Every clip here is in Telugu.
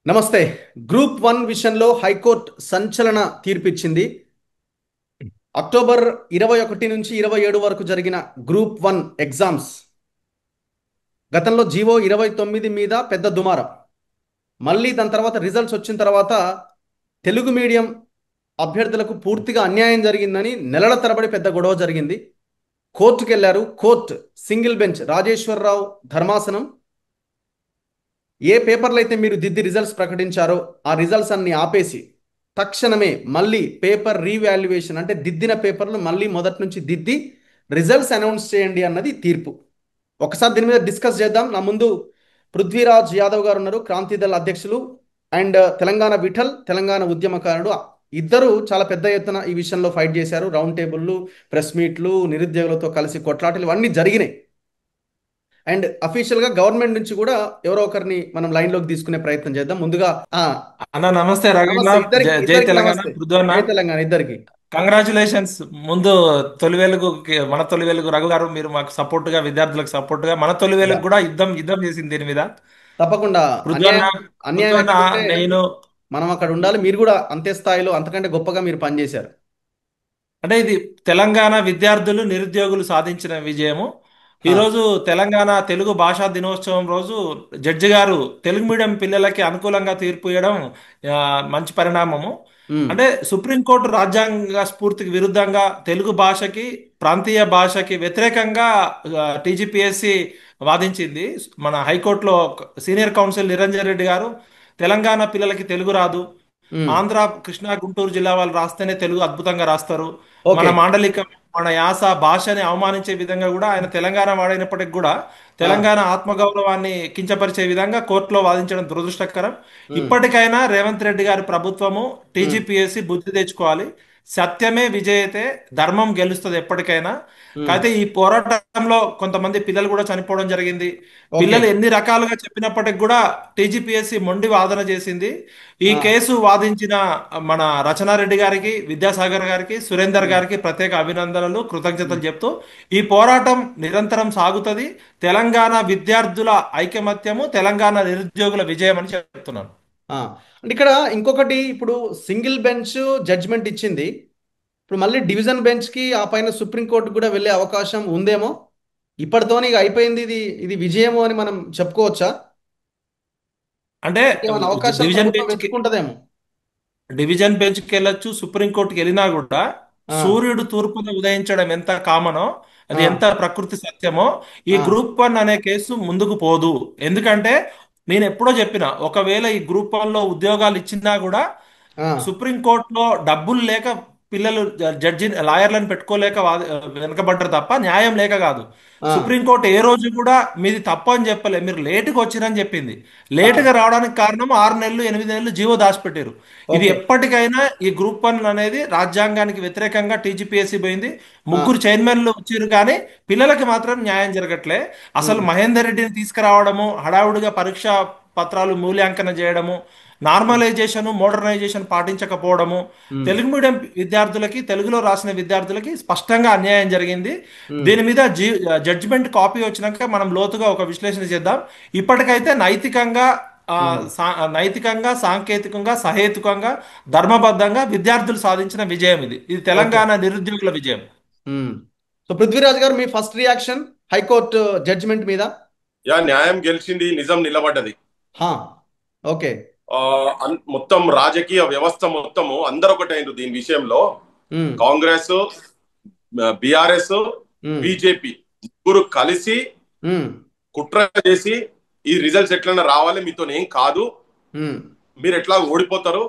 నమస్తే. గ్రూప్ 1 విషయంలో హైకోర్టు సంచలన తీర్పిచ్చింది. అక్టోబర్ 21 నుంచి 27 వరకు జరిగిన గ్రూప్ 1 ఎగ్జామ్స్ గతంలో జీవో 29 మీద పెద్ద దుమారం. మళ్ళీ దాని తర్వాత రిజల్ట్స్ వచ్చిన తర్వాత తెలుగు మీడియం అభ్యర్థులకు పూర్తిగా అన్యాయం జరిగిందని నెలల తరబడి పెద్ద గొడవ జరిగింది. కోర్టుకు వెళ్ళారు. కోర్టు సింగిల్ బెంచ్ రాజేశ్వరరావు ధర్మాసనం ఏ పేపర్లు అయితే మీరు దిద్ది రిజల్ట్స్ ప్రకటించారో ఆ రిజల్ట్స్ అన్ని ఆపేసి తక్షణమే మళ్ళీ పేపర్ రీవాల్యుయేషన్ అంటే దిద్దిన పేపర్లు మళ్ళీ మొదటి నుంచి దిద్ది రిజల్ట్స్ అనౌన్స్ చేయండి అన్నది తీర్పు. ఒకసారి దీని మీద డిస్కస్ చేద్దాం. నా ముందు పృథ్వీరాజ్ యాదవ్ గారు ఉన్నారు, క్రాంతిదళ అధ్యక్షులు, అండ్ తెలంగాణ విఠల్ తెలంగాణ ఉద్యమకారుడు. ఇద్దరు చాలా పెద్ద ఎత్తున ఈ విషయంలో ఫైట్ చేశారు. రౌండ్ టేబుల్లు, ప్రెస్ మీట్లు, నిరుద్యోగులతో కలిసి కొట్లాటలు ఇవన్నీ జరిగినాయి. అండ్ అఫీషియల్ గా గవర్నమెంట్ నుంచి కూడా ఎవరో ఒకరిని మనం లైన్ లోకి తీసుకునే ప్రయత్నం చేద్దాం. ముందుగా అన్న నమస్తే రఘున్న. నమస్తే ఇద్దరికి జై ఇద్దరికి తెలంగాణ నమస్తే. పృథ్వన్న. జై తెలంగాణ ఇద్దరికి. కంగ్రాచులేషన్స్. ముందు తొలి వెలుగు మన తొలి వెలుగు రఘు గారు, మీరు మాకు సపోర్ట్ గా, విద్యార్థులకు సపోర్ట్ గా మన తొలి యా, వెలుగు కూడా యుద్ధం యుద్ధం చేసింది దీని మీద. తప్పకుండా. పృథ్వన్న అన్యాయం అన్యాయం పృథ్వన్న ఎక్కడుంటే నేను మనం అక్కడ ఉండాలి. మీరు కూడా అంతే స్థాయిలో అంతకంటే గొప్పగా మీరు పనిచేశారు. అంటే ఇది తెలంగాణ విద్యార్థులు నిరుద్యోగులు సాధించిన విజయము. హా. ఈరోజు తెలంగాణ తెలుగు భాషా దినోత్సవం రోజు జడ్జి గారు తెలుగు మీడియం పిల్లలకి అనుకూలంగా తీర్పు ఇవ్వడం ఆ, మంచి పరిణామము. ఉమ్, అంటే సుప్రీంకోర్టు రాజ్యాంగ స్ఫూర్తికి విరుద్ధంగా తెలుగు భాషకి, ప్రాంతీయ భాషకి వ్యతిరేకంగా టీజీపీఎస్సి వాదించింది. మన హైకోర్టులో సీనియర్ కౌన్సిల్ నిరంజన్ రెడ్డి గారు తెలంగాణ పిల్లలకి తెలుగు రాదు, ఉమ్. ఆంధ్ర, కృష్ణా, గుంటూరు జిల్లా వాళ్ళు రాస్తేనే తెలుగు అద్భుతంగా రాస్తారు, మన ఓకే. మాండలికం, మన యాస భాషని అవమానించే విధంగా కూడా ఆయన తెలంగాణ వాడైనప్పటికి కూడా ఆ, తెలంగాణ ఆత్మగౌరవాన్ని కించపరిచే విధంగా కోర్టులో వాదించడం దురదృష్టకరం. ఉమ్, ఇప్పటికైనా రేవంత్ రెడ్డి గారి ప్రభుత్వము, ఉమ్, టీజీపీఎస్సీ బుద్ధి తెచ్చుకోవాలి. సత్యమే విజయతే, ధర్మం గెలుస్తుంది ఎప్పటికైనా. ఉమ్. కాకపోతే ఈ పోరాటంలో కొంతమంది పిల్లలు కూడా చనిపోవడం జరిగింది. ఓకే. పిల్లలు ఎన్ని రకాలుగా చెప్పినప్పటికి కూడా టీజీపీఎస్సీ మొండి వాదన చేసింది. ఈ ఆ, కేసు వాదించిన మన రచనారెడ్డి గారికి, విద్యాసాగర్ గారికి, సురేందర్ ఉమ్, గారికి ప్రత్యేక అభినందనలు, ఉమ్. కృతజ్ఞతలు చెప్తూ ఈ పోరాటం నిరంతరం సాగుతుంది. తెలంగాణ విద్యార్థుల ఐకమత్యము తెలంగాణ నిరుద్యోగుల విజయం అని చెప్తున్నాను. ఆ. అంటే ఇక్కడ ఇంకొకటి, ఇప్పుడు సింగిల్ బెంచ్ జడ్జ్మెంట్ ఇచ్చింది. ఇప్పుడు మళ్ళీ డివిజన్ బెంచ్ కి ఆ పైన సుప్రీంకోర్టు కూడా వెళ్ళే అవకాశం ఉందేమో. ఇప్పటితోని ఇక అయిపోయింది, ఇది ఇది విజయము అని మనం చెప్పుకోవచ్చా? అంటే ఏమైనా అవకాశాలు డివిజన్ ప్రభుత్వం బెంచ్ వెతుక్కుంటదేమో. డివిజన్ బెంచ్కి వెళ్ళొచ్చు, సుప్రీంకోర్టుకి వెళ్ళినా కూడా ఆ, సూర్యుడు తూర్పున ఉదయించడం ఎంత కామనో, అది ఆ, ఎంత ప్రకృతి సత్యమో, ఈ ఆ, గ్రూప్ 1 అనే కేసు ముందుకు పోదు. ఎందుకంటే నేను ఎప్పుడో చెప్పిన, ఒకవేళ ఈ గ్రూప్ 1లో ఉద్యోగాలు ఇచ్చినా కూడా ఆ, సుప్రీంకోర్టులో డబ్బులు లేక పిల్లలు జడ్జి లాయర్లను పెట్టుకోలేక వెనకబడ్డారు తప్ప న్యాయం లేక కాదు. ఆ, సుప్రీంకోర్టు ఏ రోజు కూడా మీది తప్పు అని చెప్పలే, మీరు లేటుగా వచ్చిరని చెప్పింది. ఆ. లేటుగా రావడానికి కారణం 6 నెలలు 8 నెలలు జీవో దాచిపెట్టారు. ఇది ఓకే. ఎప్పటికైనా ఈ గ్రూప్ 1 అనేది రాజ్యాంగానికి వ్యతిరేకంగా టీజీపీఎస్సీ పోయింది. ఆ, ముగ్గురు చైర్మన్లు వచ్చారు కానీ పిల్లలకి మాత్రం న్యాయం జరగట్లే. అసలు ఉమ్, మహేందర్ రెడ్డిని తీసుకురావడము, హడావుడిగా పరీక్ష పత్రాలు మూల్యాంకన చేయడము, నార్మలైజేషన్ మోడర్నైజేషన్ పాటించకపోవడము, ఉమ్, తెలుగు మీడియం విద్యార్థులకి, తెలుగులో రాసిన విద్యార్థులకి స్పష్టంగా అన్యాయం జరిగింది. ఉమ్. దీని మీద జడ్జిమెంట్ కాపీ వచ్చినాక మనం లోతుగా ఒక విశ్లేషణ చేద్దాం. ఇప్పటికైతే నైతికంగా ఉమ్. నైతికంగా, సాంకేతికంగా, సహేతుకంగా, ధర్మబద్ధంగా విద్యార్థులు సాధించిన విజయం ఇది. ఇది ఓకే. తెలంగాణ నిరుద్యోగుల విజయం. ఉమ్. సో పృథ్వీరాజ్ గారు, మీ ఫస్ట్ రియాక్షన్ హైకోర్టు జడ్జిమెంట్ మీద? న్యాయం గెలిచింది, నిజం నిలబడ్డది. హా. ఓకే. మొత్తం రాజకీయ వ్యవస్థ మొత్తము అందరు ఒకటైంది దీని విషయంలో. ఉమ్, కాంగ్రెస్, బిఆర్ఎస్, ఉమ్, బీజేపీ ముగ్గురు కలిసి ఉమ్, కుట్ర చేసి ఈ రిజల్ట్స్ ఎట్లన్నా రావాలి, మీతో ఏం కాదు, ఉమ్. మీరు ఎట్లా ఓడిపోతారు,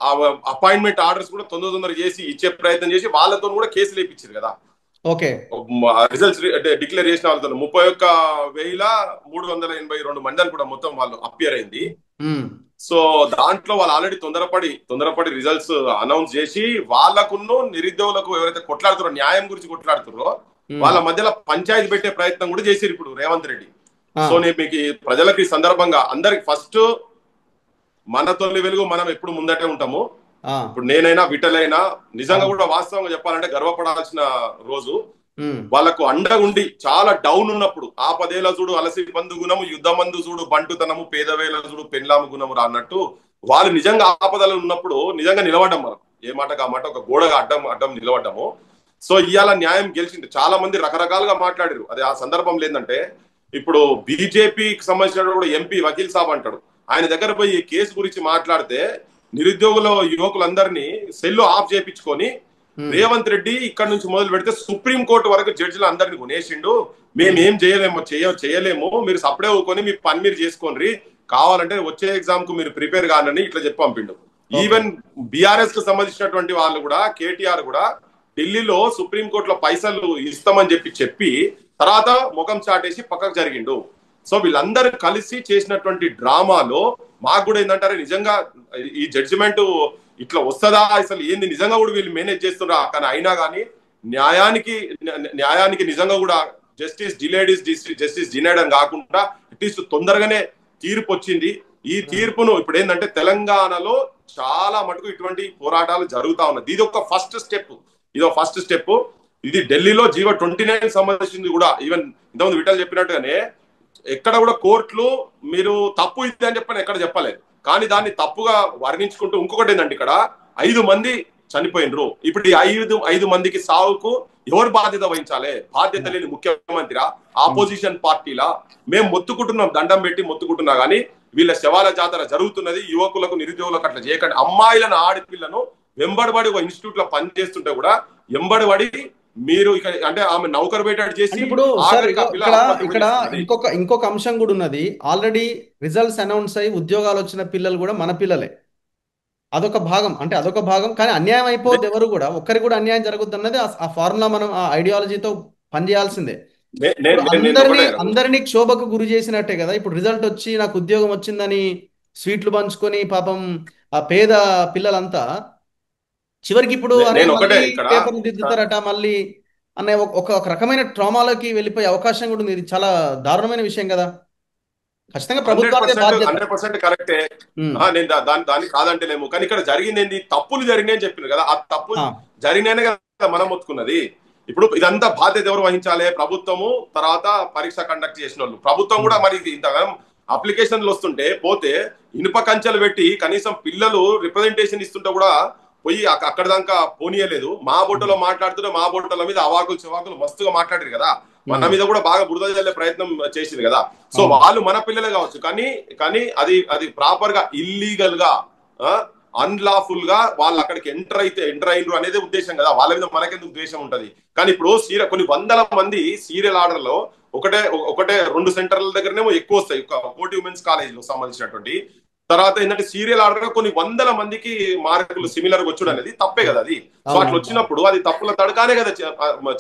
ఆ అపాయింట్మెంట్ ఆర్డర్స్ కూడా తొందర తొందర చేసి ఇచ్చే ప్రయత్నం చేసి వాళ్ళతో కూడా కేసులు వేయించారు కదా. ఓకే. రిజల్ట్స్ డిక్లేర్ చేసిన వాళ్ళతో 31,382 మంది కూడా మొత్తం వాళ్ళు అపియర్ అయింది. ఉమ్, సో దాంట్లో వాళ్ళు ఆల్రెడీ తొందరపడి రిజల్ట్స్ అనౌన్స్ చేసి వాళ్ళకున్న నిరుద్యోగులకు ఎవరైతే కొట్లాడుతారో, న్యాయం గురించి కొట్లాడుతారో ఉమ్. వాళ్ళ మధ్యలో పంచాయతీ పెట్టే ప్రయత్నం కూడా చేశారు ఇప్పుడు రేవంత్ రెడ్డి. ఆ, సో నేను మీకు ప్రజలకు ఈ సందర్భంగా అందరికి ఫస్ట్, మన తొలి వెలుగు మనం ఎప్పుడు ముందటే ఉంటాము. ఆ, ఇప్పుడు నేనైనా విఠలైనా నిజంగా అవును. కూడా వాస్తవంగా చెప్పాలంటే గర్వపడాల్సిన రోజు. ఉమ్, వాళ్ళకు అండగా ఉండి చాలా డౌన్ ఉన్నప్పుడు ఆపదేల చూడు అలసి పందు గుణము యుద్ధమందు చూడు బంటుతనము పేదవేల చూడు పెండ్లాము గుణము రా అన్నట్టు వాళ్ళు నిజంగా ఆపదలు ఉన్నప్పుడు నిజంగా నిలబడ్డం మనం ఏ మాటకు ఆ మాట ఒక గోడగా అడ్డం అడ్డం నిలబడ్డము. సో ఇవాళ న్యాయం గెలిచింది. చాలా మంది రకరకాలుగా మాట్లాడారు. అది ఆ సందర్భంలో ఏంటంటే ఇప్పుడు బీజేపీకి సంబంధించిన కూడా ఎంపీ వకీల్ సాబ్ అంటాడు, ఆయన దగ్గర పోయి ఈ కేసు గురించి మాట్లాడితే నిరుద్యోగుల యువకులందరినీ సెల్ ఆఫ్ చేయించుకొని ఉమ్, రేవంత్ రెడ్డి ఇక్కడ నుంచి మొదలు పెడితే సుప్రీం కోర్టు వరకు జడ్జిలు అందరిని కొనేసిండు, మేమేం చేయలేము చేయలేము, మీరు సపడే ఊకొని మీ పని మీరు చేసుకోండి, కావాలంటే వచ్చే ఎగ్జామ్ కు మీరు ప్రిపేర్ కానని ఇట్లా చెప్పి పంపిండు. ఓకే. ఈవెన్ బీఆర్ఎస్ కు సంబంధించినటువంటి వాళ్ళు కూడా కేటీఆర్ కూడా ఢిల్లీలో సుప్రీం కోర్టులో పైసలు ఇస్తామని చెప్పి తర్వాత ముఖం చాటేసి పక్కకు జరిగిండు. సో వీళ్ళందరూ కలిసి చేసినటువంటి డ్రామాలో మాకు కూడా ఏంటంటారు నిజంగా ఈ జడ్జిమెంట్ ఇట్లా వస్తుందా అసలు ఏంది నిజంగా కూడా వీళ్ళు మేనేజ్ చేస్తున్నా, కానీ అయినా కానీ న్యాయానికి నిజంగా కూడా justice delayed is justice denied అని కాకుండా అట్లీస్ట్ తొందరగానే తీర్పు వచ్చింది. ఈ తీర్పును ఇప్పుడు ఏంటంటే తెలంగాణలో చాలా మటుకు ఇటువంటి పోరాటాలు జరుగుతా ఉన్నాయి. ఇది ఒక ఫస్ట్ స్టెప్. ఇది ఢిల్లీలో జీవో 29 సంబంధించింది కూడా. ఈవెన్ ఇంతకుముందు విఠల్ చెప్పినట్టుగానే ఎక్కడ కూడా కోర్టులు మీరు తప్పు ఇది అని చెప్పని ఎక్కడ చెప్పలేదు, కానీ దాన్ని తప్పుగా వర్ణించుకుంటూ ఇంకొకటి ఏంటంటే ఇక్కడ 5 మంది చనిపోయినరు. ఇప్పుడు ఈ ఐదు మందికి సావుకు ఎవరు బాధ్యత వహించాలి? బాధ్యత లేని ముఖ్యమంత్రి, ఆపోజిషన్ పార్టీలా? మేము మొత్తుకుంటున్నాం, దండం పెట్టి మొత్తుకుంటున్నా, కానీ వీళ్ళ శవాల జాతర జరుగుతున్నది. యువకులకు నిరుద్యోగులకు అట్లా చేయకండి. అమ్మాయిలను ఆడపిల్లను వెంబడబడి ఒక ఇన్స్టిట్యూట్ లో పని చేస్తుంటే కూడా వెంబడబడి మీరు అంటే ఆమె నౌకరు పెట్టాడు చేసి ఇప్పుడు సార్ ఇక్కడ ఇంకొక అంశం కూడా ఉన్నది. ఆల్రెడీ రిజల్ట్స్ అనౌన్స్ అయ్యి ఉద్యోగాలు వచ్చిన పిల్లలు కూడా మన పిల్లలే. అదొక భాగం. కానీ అన్యాయం అయిపోద్ది. ఎవరు కూడా ఒక్కరికి కూడా అన్యాయం జరగద్దు అన్నది ఆ ఫార్ములా. మనం ఆ ఐడియాలజీతో పనిచేయాల్సిందే. అందరినీ క్షోభకు గురి చేసినట్టే కదా. ఇప్పుడు రిజల్ట్ వచ్చి నాకు ఉద్యోగం వచ్చిందని స్వీట్లు పంచుకొని పాపం ఆ పేద పిల్లలంతా చివరికి ఇప్పుడు పేపర్లు దిద్దుతారట మళ్ళీ అనే ఒక రకమైన ట్రామాలోకి వెళ్ళిపోయే అవకాశం కూడా ఉంది. ఇది చాలా దారుణమైన విషయం కదా. ఖచ్చితంగా ప్రభుత్వానికి 100% కరెక్టే. నేను దాన్ని కాదంటేలేము, కానీ ఇక్కడ జరిగింది ఏంటి? తప్పులు జరిగినాయని చెప్పింది కదా. ఆ తప్పులు జరిగినాయనే కదా మనం ఒత్తుకున్నది. ఇప్పుడు ఇదంతా బాధ్యత ఎవరు వహించాలి? ప్రభుత్వము, తర్వాత పరీక్ష కండక్ట్ చేసిన వాళ్ళు. ప్రభుత్వం కూడా మరి ఇంతగా అప్లికేషన్లు వస్తుంటే పోతే ఇనుప కంచెలు పెట్టి కనీసం పిల్లలు రిప్రజెంటేషన్ ఇస్తుంటే కూడా పోయి అక్కడ దాకా పోనీయలేదు. మా బొట్టలో మాట్లాడుతుంటే మా బొట్టల మీద అవాకులు చివాకులు మస్తుగా మాట్లాడారు కదా. మన మీద కూడా బాగా బురద జల్లే ప్రయత్నం చేసింది కదా. సో వాళ్ళు మన పిల్లలే కావచ్చు, కానీ అది ప్రాపర్ గా ఇల్లీగల్ గా అన్లాఫుల్ గా వాళ్ళు అక్కడికి ఎంటర్ అయినరు అనేది ఉద్దేశం కదా. వాళ్ళ మీద మనకెందుకు ఉద్దేశం ఉంటది? కానీ ఇప్పుడు కొన్ని వందల మంది సీరియల్ ఆర్డర్ లో ఒకటే 2 సెంటర్ల దగ్గరనేమో ఎక్కువ వస్తాయి. కోటి ఉమెన్స్ కాలేజ్ లో సంబంధించినటువంటి తర్వాత ఏంటంటే సీరియల్ ఆర్డర్ కొన్ని వందల మందికి మార్కులు సిమిలర్ వచ్చుడు అనేది తప్పే కదా. అది సో అట్లా వచ్చినప్పుడు అది తప్పుల తడకానే కదా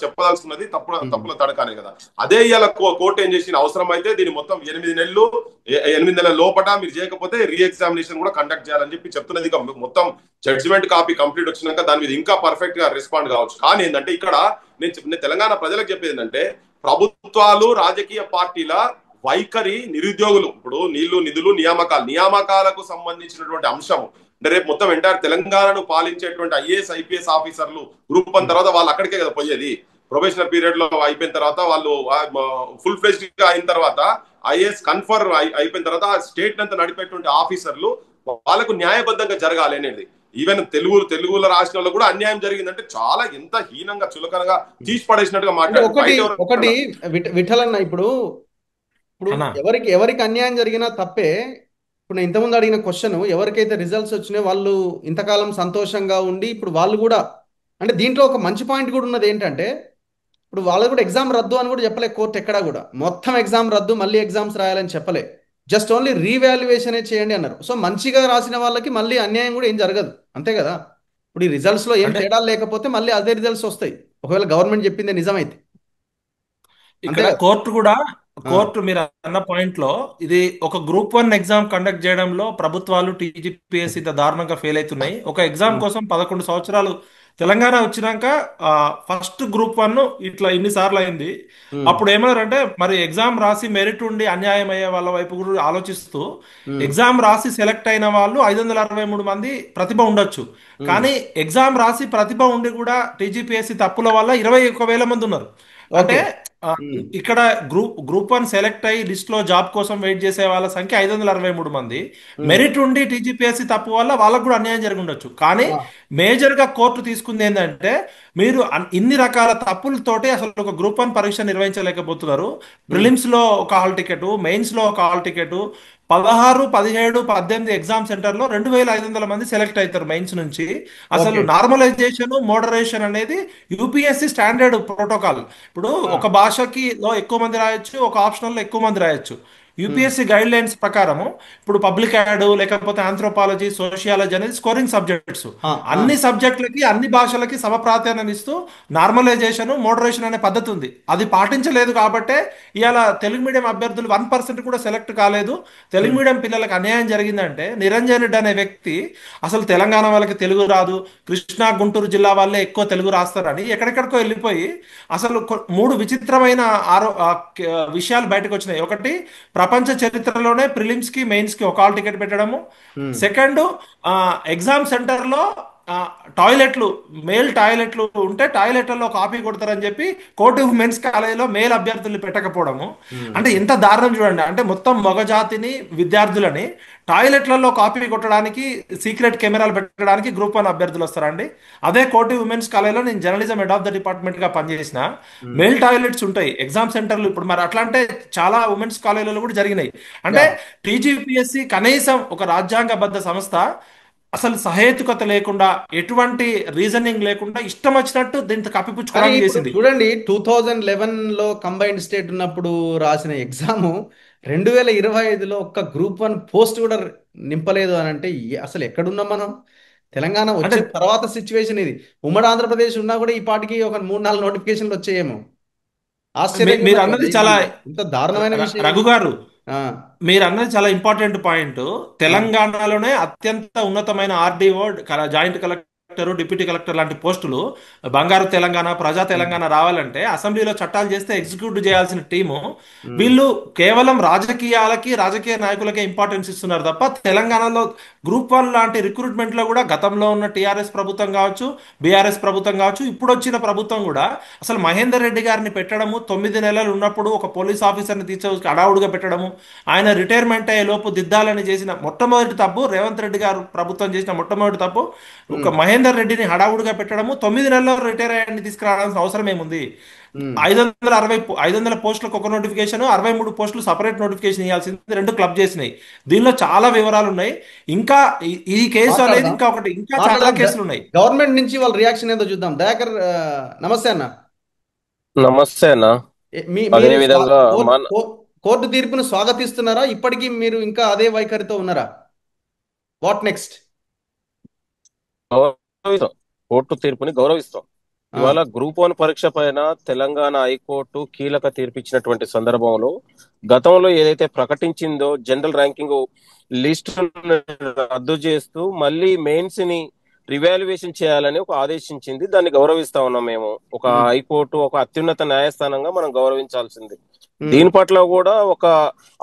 చెప్పదలుచుకున్నది. తప్పుల తడకానే కదా. అదే ఇవాళ కోర్టు ఏం చేసిన అవసరం అయితే దీన్ని మొత్తం 8 నెలల లోపల మీరు చేయకపోతే రీ ఎగ్జామినేషన్ కూడా కండక్ట్ చేయాలని చెప్తున్నది. మొత్తం జడ్జిమెంట్ కాపీ కంప్లీట్ వచ్చినాక దాని మీద ఇంకా పర్ఫెక్ట్ గా రెస్పాండ్ కావచ్చు. కానీ ఏంటంటే ఇక్కడ నేను తెలంగాణ ప్రజలకు చెప్పేది ఏంటంటే ప్రభుత్వాలు, రాజకీయ పార్టీల వైఖరి, నిరుద్యోగులు ఇప్పుడు నీళ్లు నిధులు నియామకాలకు సంబంధించినటువంటి అంశం అంటే రేపు మొత్తం ఎంటైర్ తెలంగాణను పాలించేటువంటి IAS IPS ఆఫీసర్లు గ్రూప్ 1 తర్వాత వాళ్ళు అక్కడికే కదా పోయేది. ప్రొబేషనల్ పీరియడ్ లో అయిపోయిన తర్వాత వాళ్ళు ఫుల్ ఫ్లెజ్డ్ గా అయిన తర్వాత IAS కన్ఫర్మ్ అయిపోయిన తర్వాత స్టేట్ అంతా నడిపేటువంటి ఆఫీసర్లు వాళ్ళకు న్యాయబద్ధంగా జరగాలి అనేది. ఈవెన్ తెలుగులో రాష్ట్రంలో కూడా అన్యాయం జరిగిందంటే చాలా ఎంత హీనంగా చులకనగా తీసి పడేసినట్టుగా మాట్లాడారు. ఒకటి విఠలన్న, ఇప్పుడు ఎవరికి అన్యాయం జరిగినా తప్పే. ఇప్పుడు నేను ఇంతకుముందు అడిగిన క్వశ్చన్, ఎవరికైతే రిజల్ట్స్ వచ్చినాయో వాళ్ళు ఇంతకాలం సంతోషంగా ఉండి ఇప్పుడు వాళ్ళు కూడా అంటే దీంట్లో ఒక మంచి పాయింట్ కూడా ఉన్నది ఏంటంటే ఇప్పుడు వాళ్ళు కూడా ఎగ్జామ్ రద్దు అని కూడా చెప్పలే కోర్టు. ఎక్కడా కూడా మొత్తం ఎగ్జామ్ రద్దు మళ్ళీ ఎగ్జామ్స్ రాయాలని చెప్పలే. జస్ట్ ఓన్లీ రీవాల్యుయేషన్ చేయండి అన్నారు. సో మంచిగా రాసిన వాళ్ళకి మళ్ళీ అన్యాయం కూడా ఏం జరగదు, అంతే కదా. ఇప్పుడు ఈ రిజల్ట్స్ లో ఏం తేడాలు లేకపోతే మళ్ళీ అదే రిజల్ట్స్ వస్తాయి ఒకవేళ గవర్నమెంట్ చెప్పిందే నిజమైతే. ఇక్కడ కోర్టు మీరు అన్న పాయింట్ లో ఇది ఒక గ్రూప్ 1 ఎగ్జామ్ కండక్ట్ చేయడంలో ప్రభుత్వాలు TGPSC ఇంత దారుణంగా ఫెయిల్ అవుతున్నాయి. ఒక ఎగ్జామ్ కోసం 11 సంవత్సరాలు తెలంగాణ వచ్చినాక ఫస్ట్ గ్రూప్ 1 ఇట్లా ఇన్నిసార్లు అయింది. అప్పుడు ఏమన్నారంటే మరి ఎగ్జామ్ రాసి మెరిట్ ఉండి అన్యాయం అయ్యే వాళ్ళ వైపు కూడా ఆలోచిస్తూ ఎగ్జామ్ రాసి సెలెక్ట్ అయిన వాళ్ళు 563 మంది ప్రతిభ ఉండొచ్చు, కానీ ఎగ్జామ్ రాసి ప్రతిభ ఉండి కూడా టీజీపీఎస్సీ తప్పుల వల్ల 21,000 మంది ఉన్నారు. అంటే ఓకే. ఇక్కడ గ్రూప్ 1 సెలెక్ట్ అయ్యి లిస్ట్ లో జాబ్ కోసం వెయిట్ చేసే వాళ్ళ సంఖ్య 563 మంది. మెరిట్ ఉండి టీజీపీఎస్సీ తప్పు వల్ల వాళ్ళకు కూడా అన్యాయం జరిగి ఉండొచ్చు, కానీ మేజర్ గా కోర్టు తీసుకుంది ఏంటంటే మీరు ఇన్ని రకాల తప్పులతోటి అసలు ఒక గ్రూప్ 1 పరీక్ష నిర్వహించలేకపోతున్నారు. ప్రిలిమ్స్ లో ఒక హాల్ టికెట్, మెయిన్స్ లో ఒక హాల్ టికెట్, 16, 17, 18 ఎగ్జామ్ సెంటర్ లో 2,500 మంది సెలెక్ట్ అవుతారు మెయిన్స్ నుంచి. అసలు ఓకే. నార్మలైజేషన్ మోడరేషన్ అనేది యూపీఎస్సీ స్టాండర్డ్ ప్రోటోకాల్. ఇప్పుడు ఒక భాషకి లో ఎక్కువ మంది రాయొచ్చు, ఒక ఆప్షనల్ లో ఎక్కువ మంది రాయొచ్చు. యూపీఎస్సీ గైడ్ లైన్స్ ప్రకారము ఇప్పుడు పబ్లిక్ యాడ్ లేకపోతే ఆంథ్రోపాలజీ, సోషియాలజీ అనేది స్కోరింగ్ సబ్జెక్ట్స్. అన్ని సబ్జెక్టులకి అన్ని భాషలకి సమ ప్రాధాన్యం ఇస్తూ నార్మలైజేషన్ మోడరేషన్ అనే పద్ధతి ఉంది. అది పాటించలేదు కాబట్టే ఇవాళ తెలుగు మీడియం అభ్యర్థులు 1% కూడా సెలెక్ట్ కాలేదు. తెలుగు మీడియం పిల్లలకు అన్యాయం జరిగిందంటే నిరంజన్ రెడ్డి అనే వ్యక్తి అసలు తెలంగాణ వాళ్ళకి తెలుగు రాదు, కృష్ణా గుంటూరు జిల్లా వాళ్ళే ఎక్కువ తెలుగు రాస్తారని ఎక్కడెక్కడికో వెళ్ళిపోయి అసలు 3 విచిత్రమైన విషయాలు బయటకు వచ్చినాయి. ఒకటి, ప్రపంచ చరిత్రలోనే ప్రిలిమ్స్ కి మెయిన్స్ కి ఒక హాల్ టికెట్ పెట్టడము. సెకండ్, ఎగ్జామ్ సెంటర్ లో టాయిలెట్లు, మేల్ టాయిలెట్లు ఉంటే టాయిలెట్లలో కాపీ కొడతారని చెప్పి కోటి ఉమెన్స్ కాలేజీలో మేల్ అభ్యర్థుల్ని పెట్టకపోవడము. అంటే ఎంత దారుణం చూడండి. అంటే మొత్తం మగ జాతిని విద్యార్థులని టాయిలెట్లలో కాపీ కొట్టడానికి సీక్రెట్ కెమెరాలు పెట్టడానికి గ్రూప్ 1 అభ్యర్థులు వస్తారండి. అదే కోటి ఉమెన్స్ కాలేజీలో నేను journalism head of the department గా పనిచేసిన మేల్ టాయిలెట్స్ ఉంటాయి ఎగ్జామ్ సెంటర్లు. ఇప్పుడు మరి అట్లా అంటే చాలా ఉమెన్స్ కాలేజీలలో కూడా జరిగినాయి. అంటే టీజీపీఎస్సీ కనీసం ఒక రాజ్యాంగబద్ధ సంస్థ అసలు సహేతుకత లేకుండా, ఎటువంటి రీజనింగ్ లేకుండా ఇష్టం వచ్చినట్టు దీంతో కప్పిపుచ్చుకోవడానికి చేసింది. చూడండి, 2011లో కంబైన్డ్ స్టేట్ ఉన్నప్పుడు రాసిన ఎగ్జాము 2025లో ఒక్క గ్రూప్ 1 పోస్ట్ కూడా నింపలేదు అని అంటే అసలు ఎక్కడున్నాం మనం? తెలంగాణ అంటే వచ్చిన తర్వాత సిచ్యువేషన్ ఇది. ఉమ్మడి ఆంధ్రప్రదేశ్ ఉన్నా కూడా ఈ పాటికి ఒక 3-4 నోటిఫికేషన్లు వచ్చాయేమో. ఆశ్చర్యంగా మీరు ఉన్నది కదా అన్నది ఇది. చాలా ఇంత దారుణమైన విషయం రఘు ఇది. గారు, ఆ, మీరు అన్నది చాలా ఇంపార్టెంట్ పాయింట్. తెలంగాణలోనే అత్యంత ఉన్నతమైన RDO, joint collector, deputy collector లాంటి పోస్టులు బంగారు తెలంగాణ, ప్రజా తెలంగాణ రావాలంటే అసెంబ్లీలో చట్టాలు చేస్తే ఎగ్జిక్యూట్ చేయాల్సిన టీము వీళ్ళు కేవలం రాజకీయాలకి, రాజకీయ నాయకులకే ఇంపార్టెన్స్ ఇస్తున్నారు తప్ప తెలంగాణలో గ్రూప్ 1 లాంటి రిక్రూట్మెంట్ లో కూడా గతంలో ఉన్న టీఆర్ఎస్ ప్రభుత్వం కావచ్చు, బీఆర్ఎస్ ప్రభుత్వం కావచ్చు, ఇప్పుడు వచ్చిన ప్రభుత్వం కూడా అసలు మహేందర్ రెడ్డి గారిని పెట్టడము, 9 నెలలు ఉన్నప్పుడు ఒక పోలీస్ ఆఫీసర్ని తీసుకొచ్చి అడావుడిగా పెట్టడము, ఆయన రిటైర్మెంట్ అయ్యే లోపు దిద్దాలని చేసిన మొట్టమొదటి తప్పు, రేవంత్ రెడ్డి గారు ప్రభుత్వం చేసిన మొట్టమొదటి తప్పు ఒక మహేందర్ రెడ్డిని హడావుడిగా పెట్టడము. 9 నెలల్లో రిటైర్ అయ్యాన్ని తీసుకురావాల్సిన అవసరం ఏముంది? 500 పోస్టులకు ఒక నోటిఫికేషన్, 63 పోస్టులు సపరేట్ నోటిఫికేషన్ ఇవ్వాల్సింది, 2 క్లబ్ చేసినాయి. దీనిలో చాలా వివరాలు ఉన్నాయి. ఇంకా ఈ కేసు అనేది ఇంకా చాలా కేసులు ఉన్నాయి. గవర్నమెంట్ నుంచి వాళ్ళ రియాక్షన్ ఏదో చూద్దాం. దయాకర్, నమస్తే అన్న. నమస్తే అన్న. అదే విధంగా కోర్టు తీర్పును స్వాగతిస్తున్నారా? ఇప్పటికీ మీరు ఇంకా అదే వైఖరితో ఉన్నారా? What next? కోర్టు తీర్పుని గౌరవిస్తాం. ఇవాళ గ్రూప్ 1 పరీక్ష పైన తెలంగాణ హైకోర్టు కీలక తీర్పు ఇచ్చినటువంటి సందర్భంలో గతంలో ఏదైతే ప్రకటించిందో జనరల్ ర్యాంకింగ్ లిస్ట్ రద్దు చేస్తూ మళ్ళీ మెయిన్స్ ని రివాల్యుయేషన్ చేయాలని ఒక ఆదేశించింది. దాన్ని గౌరవిస్తా ఉన్నాం మేము. ఒక హైకోర్టు ఒక అత్యున్నత న్యాయస్థానంగా మనం గౌరవించాల్సింది. దీని పట్ల కూడా ఒక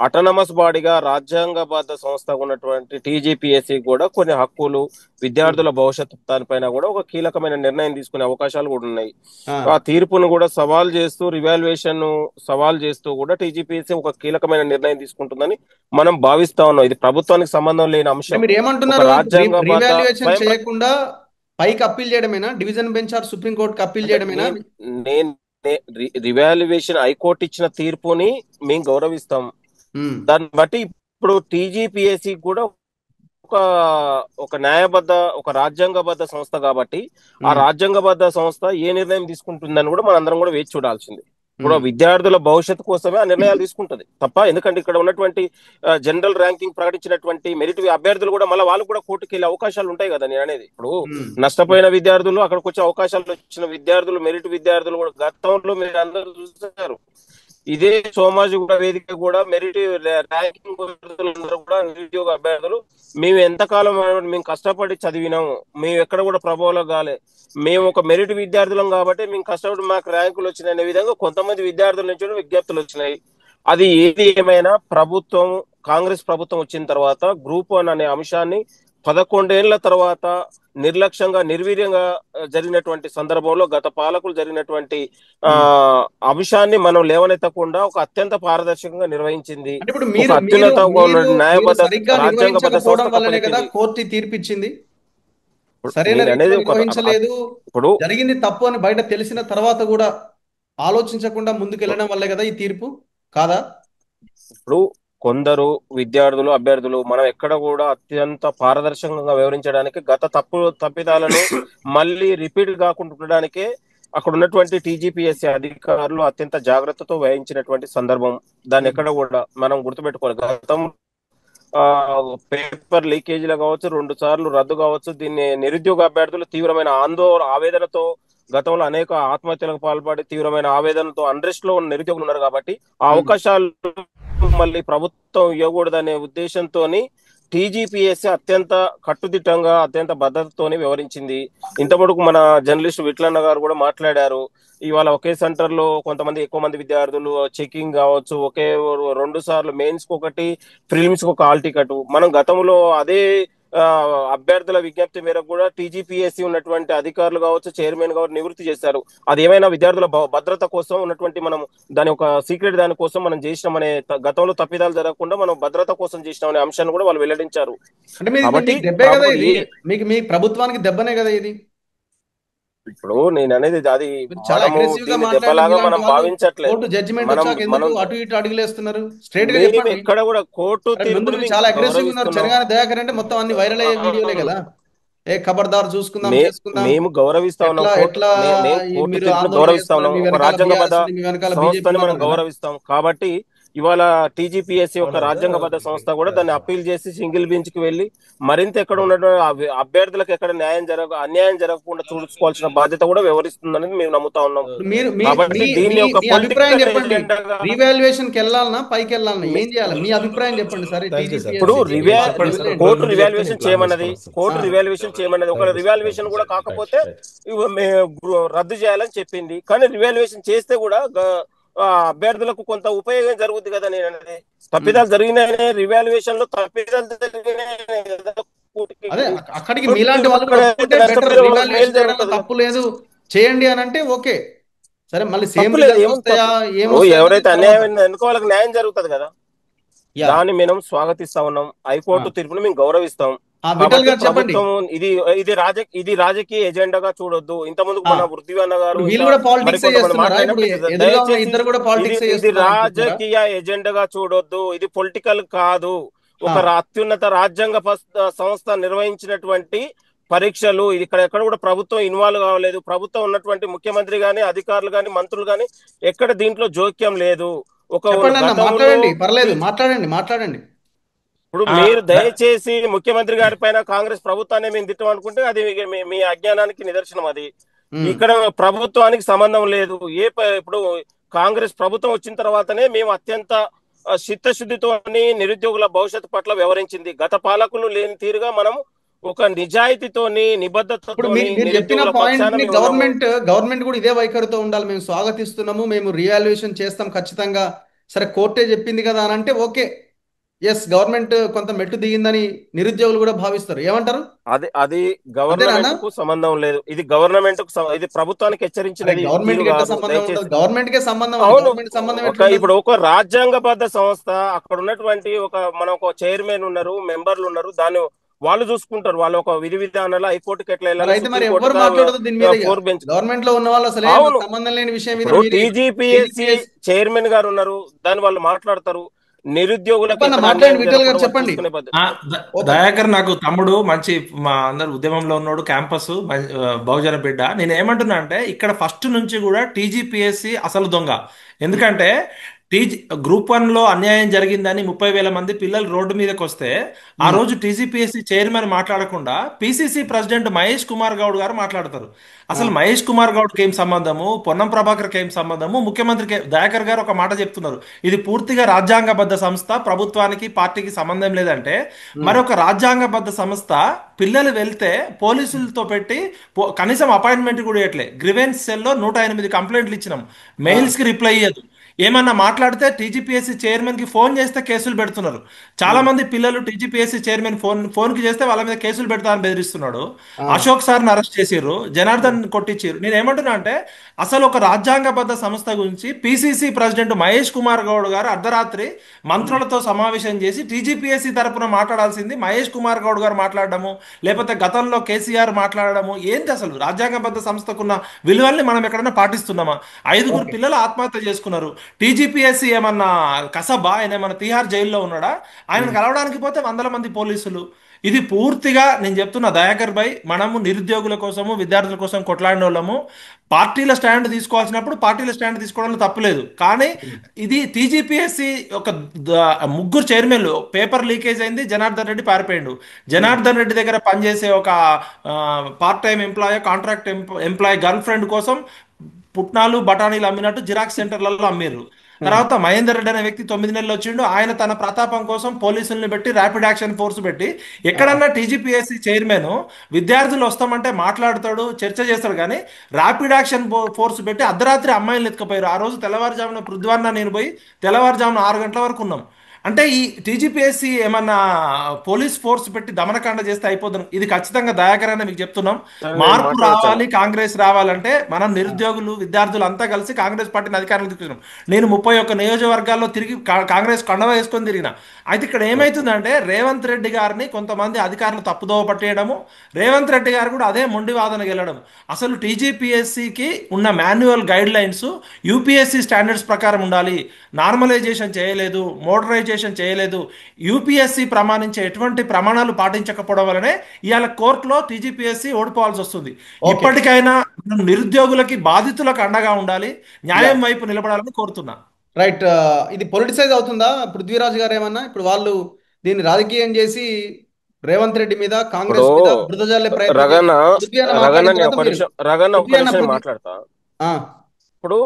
అటానమస్ బాడీగా రాజ్యాంగబద్ధ సంస్థ ఉన్నటువంటి టీజీపీఎస్సీ కూడా కొన్ని హక్కులు, విద్యార్థుల భవిష్యత్తు దానిపైన కూడా ఒక కీలకమైన నిర్ణయం తీసుకునే అవకాశాలు కూడా ఉన్నాయి. ఆ తీర్పును కూడా సవాల్ చేస్తూ, రివాల్యుయేషన్ సవాల్ చేస్తూ కూడా టీజీపీఎస్సీ ఒక కీలకమైన నిర్ణయం తీసుకుంటుందని మనం భావిస్తా ఉన్నాం. ఇది ప్రభుత్వానికి సంబంధం లేని అంశం. మీరు ఏమంటున్నారు? రివాల్యుయేషన్ చేయకుండా పైకి అప్పీల్ చేయడమేనా? డివిజన్ బెంచ్ ఆర్ సుప్రీం కోర్టుకి అప్పీల్ చేయడమేనా? రివాల్యుయేషన్ హైకోర్టు ఇచ్చిన తీర్పుని మేము గౌరవిస్తాం. దాన్ని బట్టి ఇప్పుడు టీజీపీఎస్సీ కూడా ఒక న్యాయబద్ధ, ఒక రాజ్యాంగబద్ధ సంస్థ కాబట్టి ఆ రాజ్యాంగబద్ధ సంస్థ ఏ నిర్ణయం తీసుకుంటుందని కూడా మనందరం కూడా వేచి చూడాల్సింది. ఇప్పుడు విద్యార్థుల భవిష్యత్తు కోసమే ఆ నిర్ణయాలు తీసుకుంటది తప్ప, ఎందుకంటే ఇక్కడ ఉన్నటువంటి జనరల్ ర్యాంకింగ్ ప్రకటించినటువంటి మెరిట్ అభ్యర్థులు కూడా మళ్ళీ వాళ్ళు కూడా కోర్టుకి వెళ్ళే అవకాశాలు ఉంటాయి కదా. నేను అనేది ఇప్పుడు నష్టపోయిన విద్యార్థులు, అక్కడికి వచ్చే అవకాశాలు వచ్చిన విద్యార్థులు, మెరిట్ విద్యార్థులు కూడా గతంలో మీరు అందరూ చూసారు. ఇదే సోమాజిగూడ వేదిక కూడా మెరిట్ ర్యాంకింగ్ కూడా నిరుద్యోగ అభ్యర్థులు మేము ఎంతకాలం మేము కష్టపడి చదివినాము, మేము ఎక్కడ కూడా ప్రభావం కాలే, మేము ఒక మెరిట్ విద్యార్థులం కాబట్టి మేము కష్టపడి మాకు ర్యాంకులు వచ్చినాయి అనే విధంగా కొంతమంది విద్యార్థుల నుంచి కూడా విజ్ఞప్తులు వచ్చినాయి. అది ఏది ఏమైనా ప్రభుత్వం, కాంగ్రెస్ ప్రభుత్వం వచ్చిన తర్వాత గ్రూప్ 1 అనే అంశాన్ని 11 ఏళ్ల తర్వాత నిర్లక్ష్యంగా నిర్వీర్యంగా జరిగినటువంటి సందర్భంలో గత పాలకులు జరిగినటువంటి ఆ అంశాన్ని మనం లేవనెత్తకుండా ఒక అత్యంత పారదర్శకంగా నిర్వహించింది. అంటే ఇప్పుడు ఒక మీరు మీరు అత్యున్నతంగా ఉన్న మీరు మీరు న్యాయబద్ధ సరిగ్గా రాజ్యాంగబద్ధ నిర్వహించకపోవడం సంస్థ వల్లనే కదా తప్పునెత్తింది. కోర్టు తీర్పిచ్చింది. సరైన నేను రీతిలో అనేది నిర్వహించలేదు, ఇప్పుడు జరిగింది తప్పు అని బయట తెలిసిన తర్వాత కూడా ఆలోచించకుండా ముందుకెళ్ళడం వల్లే కదా ఈ తీర్పు, కాదా? ఇప్పుడు కొందరు విద్యార్థులు అభ్యర్థులు మనం ఎక్కడ కూడా అత్యంత పారదర్శకంగా వివరించడానికి గత తప్పిదాలను మళ్ళీ రిపీట్ కాకుండా ఉండడానికే అక్కడ ఉన్నటువంటి టీజీపీఎస్సీ అధికారులు అత్యంత జాగ్రత్తతో వహించినటువంటి సందర్భం. దాన్ని ఎక్కడ కూడా మనం గుర్తుపెట్టుకోవాలి. గతం పేపర్ లీకేజీలు కావచ్చు, 2 సార్లు రద్దు కావచ్చు, దీన్ని నిరుద్యోగ అభ్యర్థులు తీవ్రమైన ఆవేదనతో గతంలో అనేక ఆత్మహత్యలకు పాల్పడి తీవ్రమైన ఆవేదనతో అన్రెస్ట్ లో ఉన్న నిరుద్యోగులు ఉన్నారు కాబట్టి ఆ అవకాశాలు మళ్ళీ ప్రభుత్వం ఇవ్వకూడదనే ఉద్దేశంతో టీజీపీఎస్సీ అత్యంత కట్టుదిట్టంగా అత్యంత భద్రతతోని వ్యవహరించింది. ఇంతవరకు మన జర్నలిస్ట్ విట్లన్న గారు కూడా మాట్లాడారు. ఇవాళ ఒకే సెంటర్ లో కొంతమంది ఎక్కువ మంది విద్యార్థులు చెకింగ్ కావచ్చు, 2 సార్లు మెయిన్స్ కు ఒకటి, ప్రిలిమ్స్ కు ఒక హాల్ టికెట్. మనం గతంలో అదే అభ్యర్థుల విజ్ఞప్తి మేరకు కూడా టీజీపీఎస్సీ ఉన్నటువంటి అధికారులు కావచ్చు, చైర్మన్ కావచ్చు నివృత్తి చేశారు. అది ఏమైనా విద్యార్థుల భద్రత కోసం ఉన్నటువంటి మనం దాని ఒక సీక్రెట్ దాని కోసం మనం చేసినామనే గతంలో తప్పిదాలు జరగకుండా మనం భద్రత కోసం చేసినామనే అంశాన్ని కూడా వాళ్ళు వెల్లడించారు. అంటే మీకు కాబట్టి దెబ్బే కదా ఇది, మీకు మీ ప్రభుత్వానికి దెబ్బనే కదా ఇది. ఇప్పుడు నేను అనేది అది చాలా మనము అగ్రెసివ్ గా దీన్ని మాట్లాడి దెబ్బలాగా మనం భావించట్లేదు. కోర్టు జడ్జిమెంట్ మనం వచ్చాక ఎందుకు మనం అటు ఇటు అడుగులేస్తున్నారు? స్ట్రైట్ గా మేము చెప్పండి. ఎక్కడ కూడా కోర్టు ముందు తీర్పుని మీరు మేము చాలా అగ్రెసివ్ ఉన్నారు. గౌరవిస్తున్నాం. చెరగాని దయాకర్ అంటే మొత్తం అన్ని వైరల్ అయ్యే వీడియోలే కదా. ఏ ఖబర్దార్ చూసుకుందాం చేసుకుందాం, మేము గౌరవిస్తా ఉన్నాం ఎట్లా కోర్టు. ఎట్లా మేము కోర్టు మీరు తీర్పుని ఆందోళన గౌరవిస్తా చేస్తున్నారు, ఉన్నాం. మీ ఒక వెనకాల రాజ్యాంగబద్ధ బీఆర్ఎస్ ఉంది, మీ వెనకాల బీజేపీ సంస్థని మనం ఉన్నారు కదా. గౌరవిస్తాం. కాబట్టి ఇవాళ టీజీపీఎస్సీ ఒక రాజ్యాంగబద్ధ సంస్థ కూడా దాన్ని అప్పీల్ చేసి సింగిల్ బెంచ్ కి వెళ్ళి మరింత ఎక్కడ ఉన్నటువంటి అభ్యర్థులకు ఎక్కడ అన్యాయం జరగకుండా చూసుకోవాల్సిన బాధ్యత కూడా వ్యవహరిస్తుందని మేము నమ్ముతా ఉన్నాం. మీరు మీ కాబట్టి మీ దీన్ని ఒక మీ అభిప్రాయం పొలిటికల్ చెప్పండి. ఎజెండాగా రీవాల్యుయేషన్ కి వెళ్ళాలన్నా పైకి వెళ్ళాలన్నా ఏం చేయాలి? మీ అభిప్రాయం చెప్పండి. సరే ఇప్పుడు కోర్టు రివాల్యుయేషన్ చేయమన్నది, కోర్టు ఆ. రివాల్యుయేషన్ చేయమన్నది. ఒక రివాల్యుయేషన్ కూడా కాకపోతే రద్దు చేయాలని చెప్పింది. కానీ రివాల్యుయేషన్ చేస్తే కూడా అభ్యర్థులకు కొంత ఉపయోగం జరుగుద్ది కదా. నేను అనేది తప్పిదాలు జరిగినాయనే రివాల్యుయేషన్ లో తప్పిదాలు జరిగినాయనే కదా కోర్టుకి. అదే అక్కడికి మీలాంటి వాళ్ళు ఒప్పుకుంటే better. రివాల్యుయేషన్ చేయడంలో తప్పు లేదు, చేయండి అని అంటే ఓకే. సరే మళ్ళీ సేమ్ తప్పు లేదు, రిజల్ట్స్ వస్తాయా ఏమొస్తాయా ఎవరైతే తర్వాత. అన్యాయం ఎన్నుకో వాళ్ళకి న్యాయం జరుగుతుంది కదా. యా. దాన్ని మేము స్వాగతిస్తా ఉన్నాం. హైకోర్టు తీర్పుని మేము గౌరవిస్తాం. విఠల్ కాబట్టి గారు చెప్పండి. ప్రభుత్వం ఇది రాజకీయ ఎజెండాగా చూడొద్దు. ఇంత ముందు మన వృద్ధి అన్న గారు వీళ్ళు కూడా పాలిటిక్స్ మరికొంతమంది మాట్లాడినప్పుడు ఎదురుగా ఉన్న ఇద్దరు కూడా పాలిటిక్స్ ఇది రాజకీయ ఎజెండాగా చూడొద్దు, ఇది పొలిటికల్ కాదు. ఒక అత్యున్నత రాజ్యాంగ సంస్థ నిర్వహించినటువంటి పరీక్షలు. ఇది ఎక్కడ కూడా ప్రభుత్వం ఇన్వాల్వ్ కావలేదు. ప్రభుత్వం ఉన్నటువంటి ముఖ్యమంత్రి గాని, అధికారులు గాని, మంత్రులు గాని ఎక్కడ దీంట్లో జోక్యం లేదు. ఒక మాట్లాడండి, పర్లేదు, మాట్లాడండి. ఇప్పుడు మీరు దయచేసి ముఖ్యమంత్రి గారి పైన కాంగ్రెస్ ప్రభుత్వాన్ని మేము తిట్టం అనుకుంటే అది మీ అజ్ఞానానికి నిదర్శనం. అది ఇక్కడ ప్రభుత్వానికి సంబంధం లేదు. ఇప్పుడు కాంగ్రెస్ ప్రభుత్వం వచ్చిన తర్వాతనే మేము అత్యంత చిత్తశుద్ధితో నిరుద్యోగుల భవిష్యత్తు పట్ల వ్యవహరించింది. గత పాలకులు లేని తీరుగా మనం ఒక నిజాయితీతోని నిబద్ధతతో మీరు చెప్పిన పాయింట్ గవర్నమెంట్ కూడా ఇదే వైఖరితో ఉండాలి. మేము స్వాగతిస్తున్నాము, మేము రివాల్యుయేషన్ చేస్తాం ఖచ్చితంగా. సరే కోర్టే చెప్పింది కదా అని అంటే ఓకే, ఎస్ గవర్నమెంట్ కొంత మెట్టు దిగిందని నిరుద్యోగులు కూడా భావిస్తారు. ఏమంటారు? అది గవర్నమెంట్ కు సంబంధం లేదు. ఇది గవర్నమెంట్ ఇది ప్రభుత్వానికి హెచ్చరించినది. గవర్నమెంట్ కే సంబంధం. ఇప్పుడు ఒక రాజ్యాంగబద్ధ సంస్థ, అక్కడ ఉన్నటువంటి ఒక చైర్మన్ ఉన్నారు, మెంబర్లు ఉన్నారు, దాన్ని వాళ్ళు చూసుకుంటారు. వాళ్ళు ఒక విధి విధానాలు హైకోర్టుకి ఎట్లా వెళ్ళాలి. గవర్నమెంట్ లో ఉన్న వాళ్ళు అసలు సంబంధం లేని విషయం. టీజీపీఎస్సీ చైర్మన్ గారు ఉన్నారు, దాన్ని వాళ్ళు మాట్లాడతారు. నిరుద్యోగులకు చెప్పండి. దయాకర్ నాకు తమ్ముడు, మంచి మా అందరు ఉద్యమంలో ఉన్నాడు, క్యాంపస్ బహుజన బిడ్డ. నేను ఏమంటున్నా అంటే ఇక్కడ ఫస్ట్ నుంచి కూడా టీజీపీఎస్సీ అసలు దొంగ. ఎందుకంటే గ్రూప్ 1 లో అన్యాయం జరిగిందని 30,000 మంది పిల్లలు రోడ్డు మీదకి వస్తే ఆ రోజు టీజీపీఎస్సీ చైర్మన్ మాట్లాడకుండా పిసిసి ప్రెసిడెంట్ మహేష్ కుమార్ గౌడ్ గారు మాట్లాడతారు. అసలు మహేష్ కుమార్ గౌడ్కి ఏం సంబంధము, పొన్నం ప్రభాకర్కి ఏం సంబంధము, ముఖ్యమంత్రికి దయాకర్ గారు ఒక మాట చెప్తున్నారు, ఇది పూర్తిగా రాజ్యాంగబద్ధ సంస్థ, ప్రభుత్వానికి పార్టీకి సంబంధం లేదంటే మరొక రాజ్యాంగబద్ధ సంస్థ పిల్లలు వెళ్తే పోలీసులతో పెట్టి కనీసం అపాయింట్మెంట్ కూడా ఇవ్వట్లే. గ్రివెన్స్ సెల్లో 108 కంప్లైంట్లు ఇచ్చినాం, మెయిల్స్ కి రిప్లై ఇయ్యదు. ఏమన్నా మాట్లాడితే టీజీపీఎస్సీ చైర్మన్ కి ఫోన్ చేస్తే కేసులు పెడుతున్నారు. చాలా మంది పిల్లలు టీజీపీఎస్సీ చైర్మన్ ఫోన్ కి చేస్తే వాళ్ళ మీద కేసులు పెడతారని బెదిరిస్తున్నాడు. అశోక్ సార్ని అరెస్ట్ చేసిర్రు, జనార్దన్ కొట్టించారు. నేను ఏమంటున్నా అంటే అసలు ఒక రాజ్యాంగబద్ధ సంస్థ గురించి పిసిసి ప్రెసిడెంట్ మహేష్ కుమార్ గౌడ్ గారు అర్ధరాత్రి మంత్రులతో సమావేశం చేసి టీజీపీఎస్సీ తరపున మాట్లాడాల్సింది మహేష్ కుమార్ గౌడ్ గారు మాట్లాడడము, లేకపోతే గతంలో కేసీఆర్ మాట్లాడడము ఏంటి? అసలు రాజ్యాంగబద్ధ సంస్థకున్న విలువల్ని మనం ఎక్కడైనా పాటిస్తున్నామా? 5 పిల్లలు ఆత్మహత్య చేసుకున్నారు. టీజీపీఎస్సీ ఏమన్నా కసబా? ఆయన ఏమన్నా తిహార్ జైల్లో ఉన్నాడా? ఆయన కలవడానికి పోతే 100 మంది పోలీసులు. ఇది పూర్తిగా నేను చెప్తున్నా దయాకర్ భాయ్, మనము నిరుద్యోగుల కోసము విద్యార్థుల కోసం కొట్లాడిన వాళ్ళము. పార్టీల స్టాండ్ తీసుకోవాల్సినప్పుడు పార్టీల స్టాండ్ తీసుకోవడంలో తప్పులేదు. కానీ ఇది టీజీపీఎస్సీ ఒక 3 చైర్మన్లు పేపర్ లీకేజ్ అయింది, జనార్దన్ రెడ్డి పారిపోయిండు. జనార్దన్ రెడ్డి దగ్గర పనిచేసే ఒక part time employee, contract employee girlfriend కోసం పుట్నాలు బఠానీలు అమ్మినట్టు జిరాక్స్ సెంటర్లలో అమ్మిర్రు. తర్వాత మహేందర్ రెడ్డి అనే వ్యక్తి 9 నెలలు వచ్చిండు. ఆయన తన ప్రతాపం కోసం పోలీసుల్ని పెట్టి ర్యాపిడ్ యాక్షన్ ఫోర్స్ పెట్టి ఎక్కడన్నా టీజీపీఎస్సీ చైర్మన్ విద్యార్థులు వస్తామంటే మాట్లాడతాడు, చర్చ చేస్తాడు. కానీ ర్యాపిడ్ యాక్షన్ ఫోర్స్ పెట్టి అర్ధరాత్రి అమ్మాయిలు ఎత్తుకుపోయారు. ఆ రోజు తెల్లవారుజామున పృథ్వాన్న నేను పోయి తెల్లవారుజామున 6 గంటల వరకు ఉన్నాం. అంటే ఈ టీజీపీఎస్సీ ఏమన్నా పోలీస్ ఫోర్స్ పెట్టి దమనకాండ చేస్తే అయిపోతుంది. ఇది ఖచ్చితంగా దయాకరణ మీకు చెప్తున్నాం. మార్పు రావాలి, కాంగ్రెస్ రావాలంటే మనం నిరుద్యోగులు విద్యార్థులు అంతా కలిసి కాంగ్రెస్ పార్టీని అధికారంలో తీసుకున్నాం. నేను 31 నియోజకవర్గాల్లో తిరిగి కాంగ్రెస్ కండవ వేసుకొని తిరిగిన. అయితే ఇక్కడ ఏమైతుందంటే రేవంత్ రెడ్డి గారిని కొంతమంది అధికారులు తప్పుదోవ పట్టేయడము, రేవంత్ రెడ్డి గారు కూడా అదే మొండి వాదనకు వెళ్ళడం. అసలు టీజీపీఎస్సీకి ఉన్న manual guide lines UPSC standards ప్రకారం ఉండాలి. నార్మలైజేషన్ చేయలేదు, మోడరైజేషన్ చేయలేదు. యూపీఎస్సీ ప్రమాణించే ఎటువంటి ప్రమాణాలు పాటించకపోవడం వల్లనే ఇవాళ కోర్టులో టీజీపీఎస్సీ ఓడిపోవాల్సి వస్తుంది. ఇప్పటికైనా నిరుద్యోగులకి బాధితులకు అండగా ఉండాలి, న్యాయం వైపు నిలబడాలని కోరుతున్నా. రైట్. ఇది పొలిటిసైజ్ అవుతుందా పృథ్వీరాజ్ గారు ఏమన్నా? ఇప్పుడు వాళ్ళు దీన్ని రాజకీయం చేసి రేవంత్ రెడ్డి మీద, కాంగ్రెస్ మీద బురద జల్లే ప్రయత్నం మాట్లాడతా. ఇప్పుడు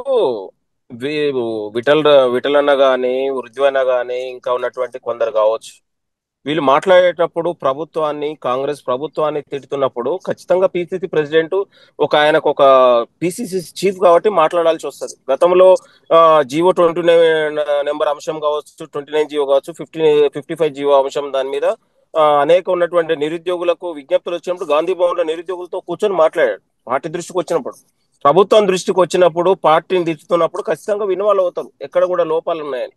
విఠల్ అన్న గాని, రుద్వన్న గాని, ఇంకా ఉన్నటువంటి కొందరు కావచ్చు, వీళ్ళు మాట్లాడేటప్పుడు ప్రభుత్వాన్ని, కాంగ్రెస్ ప్రభుత్వాన్ని తిడుతున్నప్పుడు ఖచ్చితంగా పిసిసి ప్రెసిడెంట్ ఆయనకు ఒక పిసిసి చీఫ్ కాబట్టి మాట్లాడాల్సి వస్తుంది. గతంలో జీవో 29 నెంబర్ అంశం కావచ్చు, 29 జీవో కావచ్చు, 55 జీవో అంశం, దాని మీద అనేక ఉన్నటువంటి నిరుద్యోగులకు విజ్ఞప్తులు వచ్చినప్పుడు గాంధీ భవన్ లో నిరుద్యోగులతో కూర్చొని మాట్లాడాడు. పార్టీ దృష్టికి వచ్చినప్పుడు, ప్రభుత్వం దృష్టికి వచ్చినప్పుడు, పార్టీని తిట్టుతున్నప్పుడు ఖచ్చితంగా ఇన్వాల్వ్ అవుతారు ఎక్కడ కూడా లోపాలు ఉన్నాయని.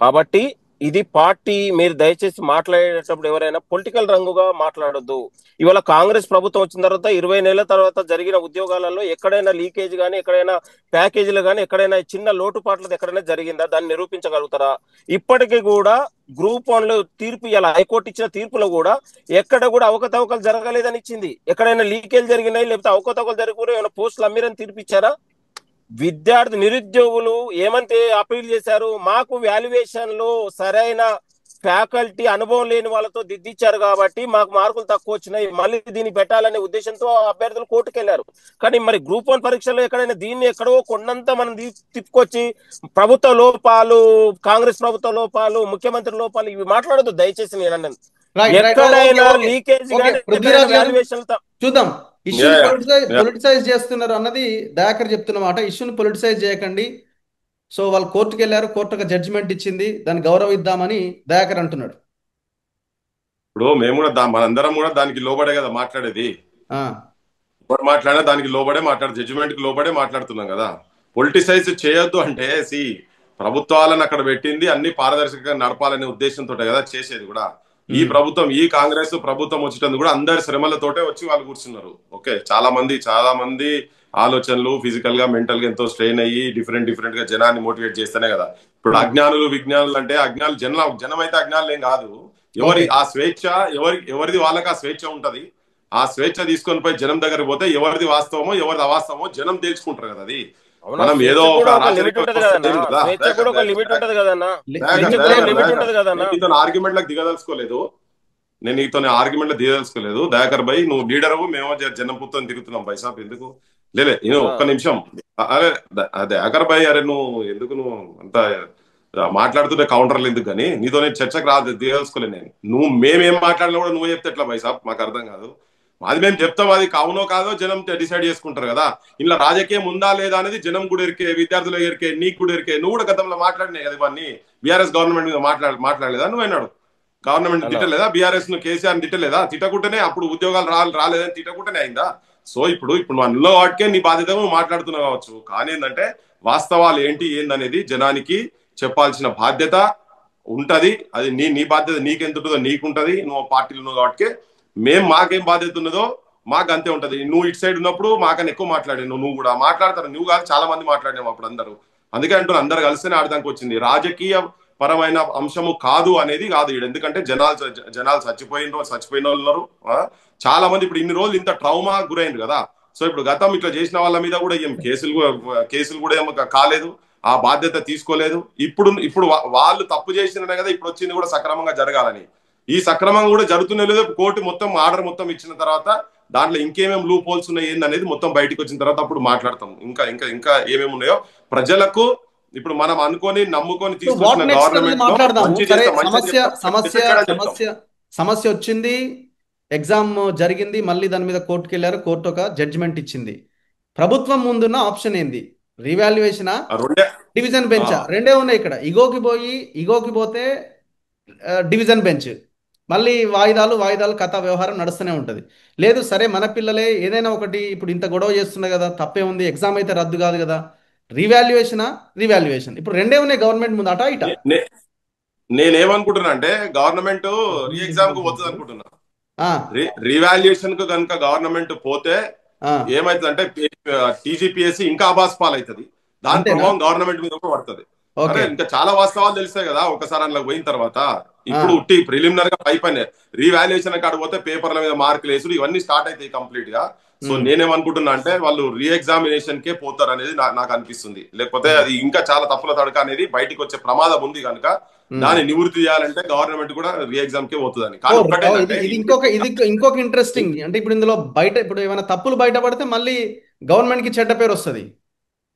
కాబట్టి ఇది పార్టీ, మీరు దయచేసి మాట్లాడేటప్పుడు ఎవరైనా పొలిటికల్ రంగుగా మాట్లాడొద్దు. ఇవాళ కాంగ్రెస్ ప్రభుత్వం వచ్చిన తర్వాత 20 నెలల తర్వాత జరిగిన ఉద్యోగాలలో ఎక్కడైనా లీకేజ్ కానీ, ఎక్కడైనా ప్యాకేజీలు కానీ, ఎక్కడైనా చిన్న లోటుపాట్లతో ఎక్కడైనా జరిగిందా? దాన్ని నిరూపించగలుగుతారా? ఇప్పటికీ కూడా గ్రూప్ 1 తీర్పు, ఇలా హైకోర్టు ఇచ్చిన తీర్పులో కూడా ఎక్కడ కూడా అవకతవకలు జరగలేదని ఇచ్చింది. ఎక్కడైనా లీకేజ్ జరిగినాయి, లేకపోతే అవకతవకలు జరిగిన ఏమైనా పోస్టులు అమ్మిరని తీర్పు ఇచ్చారా? విద్యార్థి నిరుద్యోగులు ఏమంటే అపీల్ చేశారు, మాకు వాల్యుయేషన్ లో సరైన ఫ్యాకల్టీ అనుభవం లేని వాళ్ళతో దిద్దిచ్చారు కాబట్టి మాకు మార్కులు తక్కువ వచ్చినాయి, మళ్ళీ దీన్ని పెట్టాలనే ఉద్దేశంతో అభ్యర్థులు కోర్టుకు వెళ్లారు. కానీ మరి గ్రూప్ 1 పరీక్షల్లో ఎక్కడైనా దీన్ని ఎక్కడో కొండంత మనం తిప్పుకొచ్చి ప్రభుత్వ లోపాలు, కాంగ్రెస్ ప్రభుత్వ లోపాలు, ముఖ్యమంత్రి లోపాలు ఇవి మాట్లాడదు దయచేసి. నేను అన్నాను ఎక్కడైనా లీకేజ్ చూద్దాం. ఇష్యూ పొలిటిసైజ్ చేస్తున్నారు అన్నది దయాకర్ చెప్తున్న మాట. ఇష్యూని పొలిటిసైజ్ చేయకండి. సో వాళ్ళు కోర్టుకు వెళ్ళారు, కోర్టు ఒక జడ్జిమెంట్ ఇచ్చింది, దాన్ని గౌరవిద్దామని దయాకర్ అంటున్నాడు. ఇప్పుడు మేము కూడా మనందరం కూడా దానికి లోబడే కదా మాట్లాడేది. ఇప్పుడు మాట్లాడినా దానికి లోబడే జడ్జిమెంట్ కి లోబడే మాట్లాడుతున్నాం కదా. పొలిటిసైజ్ చేయొద్దు అంటే ప్రభుత్వాలను అక్కడ పెట్టింది అన్ని పారదర్శకంగా నడపాలనే ఉద్దేశంతో కదా చేసేది కూడా. ఈ ప్రభుత్వం, ఈ కాంగ్రెస్ ప్రభుత్వం వచ్చేటందుకు కూడా అందరి శ్రమలతోటే వచ్చి వాళ్ళు కూర్చున్నారు. ఓకే, చాలా మంది ఆలోచనలు ఫిజికల్ గా, మెంటల్ గా ఎంతో స్ట్రెయిన్ అయ్యి డిఫరెంట్ గా జనాన్ని మోటివేట్ చేస్తేనే కదా. ఇప్పుడు అజ్ఞానులు విజ్ఞానులు అంటే జనం అయితే అజ్ఞానులు ఏం కాదు. ఆ స్వేచ్ఛ ఎవరిది వాళ్ళకి ఆ స్వేచ్ఛ ఉంటది. ఆ స్వేచ్ఛ తీసుకొని పోయి జనం దగ్గర పోతే ఎవరిది వాస్తవమో ఎవరిది అవాస్తవమో జనం తేల్చుకుంటారు కదా. అది అవునా, మనం ఏదో స్వేచ్ఛ ఒక కూడా ఒక లిమిట్ రాచరిక ఉంటది వ్యవస్థ కదన్నా, లేదు కదా. స్వేచ్ఛ కూడా ఒక లిమిట్ ఉంటది కదన్నా, స్వేచ్ఛ లిమిట్ కూడా ఒక లేదు. లిమిట్ ఉంటది కదన్నా. నీతో ఆర్గ్యుమెంట్ లకు దిగదలుచుకోలేదు, నేను నీతో ఆర్గ్యుమెంట్ లో దిగదలుచుకోలేదు. దయాకర్ భాయ్ నువ్వు లీడరు, మేము జనంపుతో తిరుగుతున్నాం భాయ్ సాబ్, ఎందుకు లేలే నేను ఒక్క నిమిషం. అరే దయాకర్ భాయ్, అరే నువ్వు ఎందుకు నువ్వు అంత మాట్లాడుతుంటే కౌంటర్లు ఎందుకు, కానీ నీతో నేను చర్చకు దిగదలుచుకోలేదు నేను. మేమేం మాట్లాడినా కూడా నువ్వు చెప్తే ఎట్లా భాయ్ సాబ్, మాకు అర్థం కాదు. అది మేము చెప్తాం, అది కావునో కాదో జనం డిసైడ్ చేసుకుంటారు కదా. ఇలా రాజకీయం ఉందా లేదా అనేది జనం కూడా ఎరికే, విద్యార్థులు ఎరికే, నీకు కూడా ఎరికే. నువ్వు కూడా గతంలో మాట్లాడినాయి కదా ఇవన్నీ. బీఆర్ఎస్ గవర్నమెంట్ మీద మాట్లాడలేదా నువ్వు అన్నాడు? గవర్నమెంట్ తిట్టలేదా? బీఆర్ఎస్ ను కేసీఆర్ తిట్టలేదా? తిట్టకుంటేనే అప్పుడు ఉద్యోగాలు రాలేదని తిట్టకుంటేనే అయిందా? సో ఇప్పుడు నువ్వు అందులో వాటికే నీ బాధ్యత నువ్వు మాట్లాడుతున్నావు కావచ్చు, కానీ ఏంటంటే వాస్తవాలు ఏందనేది జనానికి చెప్పాల్సిన బాధ్యత ఉంటది. అది నీ బాధ్యత నీకెంత ఉంటుందో నీకుంటది. నువ్వు పార్టీలు ఉన్నావు కాబట్టి మాకేం బాధ్యత ఉన్నదో మాకు అంతే ఉంటది. నువ్వు ఇటు సైడ్ ఉన్నప్పుడు మాకన్నా ఎక్కువ మాట్లాడాను, నువ్వు కూడా మాట్లాడతారు. నువ్వు కాదు, చాలా మంది మాట్లాడినావు అప్పుడు అందరూ. అందుకే అంటున్నా, అందరు కలిస్తేనే ఆడదానికి వచ్చింది. రాజకీయ పరమైన అంశము కాదు అనేది కాదు ఈడ. ఎందుకంటే జనాలు చచ్చిపోయిన వాళ్ళు ఉన్నారు చాలా మంది. ఇప్పుడు ఇన్ని రోజులు ఇంత ట్రౌమా గురైంది కదా. సో ఇప్పుడు గతం ఇట్లా చేసిన వాళ్ళ మీద కూడా ఏం కేసులు కూడా ఏమో కాలేదు, ఆ బాధ్యత తీసుకోలేదు. ఇప్పుడు వాళ్ళు తప్పు చేసిననే కదా ఇప్పుడు వచ్చింది కూడా సక్రమంగా జరగాలని. ఈ సక్రమంగా కూడా జరుగుతున్న లేదు. కోర్టు మొత్తం ఆర్డర్ మొత్తం ఇచ్చిన తర్వాత దాంట్లో ఇంకేమేమి లూప్ హోల్స్ ఉన్నాయి ఏందనేది మొత్తం బయటకు వచ్చిన తర్వాత అప్పుడు మాట్లాడతాం. ఇంకా ఇంకా ఇంకా ఏమేమి ఉన్నాయో ప్రజలకు ఇప్పుడు మనం అనుకొని నమ్ముకొని తీసుకొచ్చిన సమస్య వచ్చింది, ఎగ్జామ్ జరిగింది, మళ్ళీ దాని మీద కోర్టుకు వెళ్ళారు, కోర్టు ఒక జడ్జిమెంట్ ఇచ్చింది. ప్రభుత్వం ముందున్న ఆప్షన్ ఏంది? రీవాల్యుయేషనా, డివిజన్ బెంచా? రెండే ఉన్నాయి ఇక్కడ. ఇగోకి పోతే డివిజన్ బెంచ్, మళ్ళీ వాయిదాలు కథ వ్యవహారం నడుస్తూనే ఉంటుంది. లేదు సరే మన పిల్లలే ఏదైనా ఒకటి, ఇప్పుడు ఇంత గొడవ చేస్తున్నారు కదా, తప్పే ఉంది, ఎగ్జామ్ అయితే రద్దు కాదు కదా, రీవాల్యుయేషన్. ఇప్పుడు రెండే ఉన్నాయి గవర్నమెంట్ ముందు, అటా ఇటా. నేనేమనుకుంటున్నా అంటే గవర్నమెంట్ రీ ఎగ్జామ్ కు పోతుంది అనుకుంటున్నా. రీవాల్యుయేషన్ కు కనుక గవర్నమెంట్ పోతే ఏమైతుంది అంటే టీజీపీఎస్సీ ఇంకా అబాస్ పాలవుతుంది. దాని ప్రభావం గవర్నమెంట్ మీద కూడా పడుతుంది. ఇంకా చాలా వాస్తవాలు తెలుస్తాయి కదా ఒకసారి అందులో పోయిన తర్వాత. ఇప్పుడు ఉట్టి ప్రిలిమినర్ గా పైపైన రీవాల్యుయేషన్ కాడ పోతే పేపర్ల మీద మార్కులు వేసుడు ఇవన్నీ స్టార్ట్ అవుతాయి కంప్లీట్ గా. సో నేనేమనుకుంటున్నా అంటే వాళ్ళు రీ ఎగ్జామినేషన్ కే పోతారు అనేది నాకు అనిపిస్తుంది. లేకపోతే అది ఇంకా చాలా తప్పుల తడక అనేది బయటకు వచ్చే ప్రమాదం ఉంది కనుక దాన్ని నివృత్తి చేయాలంటే గవర్నమెంట్ కూడా రీ ఎగ్జామ్ కే పోతుందని. ఇంకొక ఇంట్రెస్టింగ్ అంటే ఇప్పుడు ఇందులో ఇప్పుడు ఏమైనా తప్పులు బయటపడితే మళ్ళీ గవర్నమెంట్ కి చెడ్డ పేరు వస్తుంది.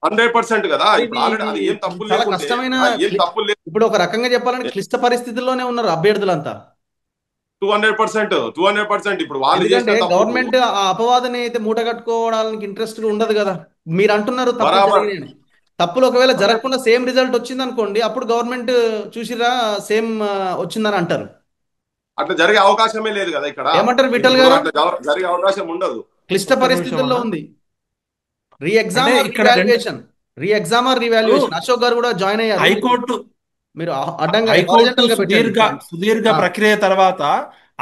100% కదా. అది ఏం తప్పులు చాలా కష్టమైన, ఇప్పుడు ఒక రకంగా చెప్పాలంటే క్లిష్ట పరిస్థితుల్లోనే ఉన్నారు అభ్యర్థులంతా. 200% ఇప్పుడు వాళ్ళు గవర్నమెంట్ ఆ అపవాదని అయితే మూట కట్టుకోవడానికి ఇంట్రెస్ట్ ఉండదు కదా. మీరు అంటున్నారు తప్పులు ఒకవేళ జరగకుండా సేమ్ రిజల్ట్ వచ్చింది అనుకోండి, అప్పుడు గవర్నమెంట్ చూసిరా సేమ్ వచ్చిందని అంటారు. అట్లా జరిగే అవకాశమే లేదు కదా ఇక్కడ. ఏమంటారు విఠల్ గారు? జరిగే అవకాశం ఉండదు, క్లిష్ట పరిస్థితుల్లో ఉంది. Re exam or revaluation. Ashok గారు కూడా జాయిన్ అయ్యారు. హైకోర్టు మీరు సుదీర్ఘ ప్రక్రియ తర్వాత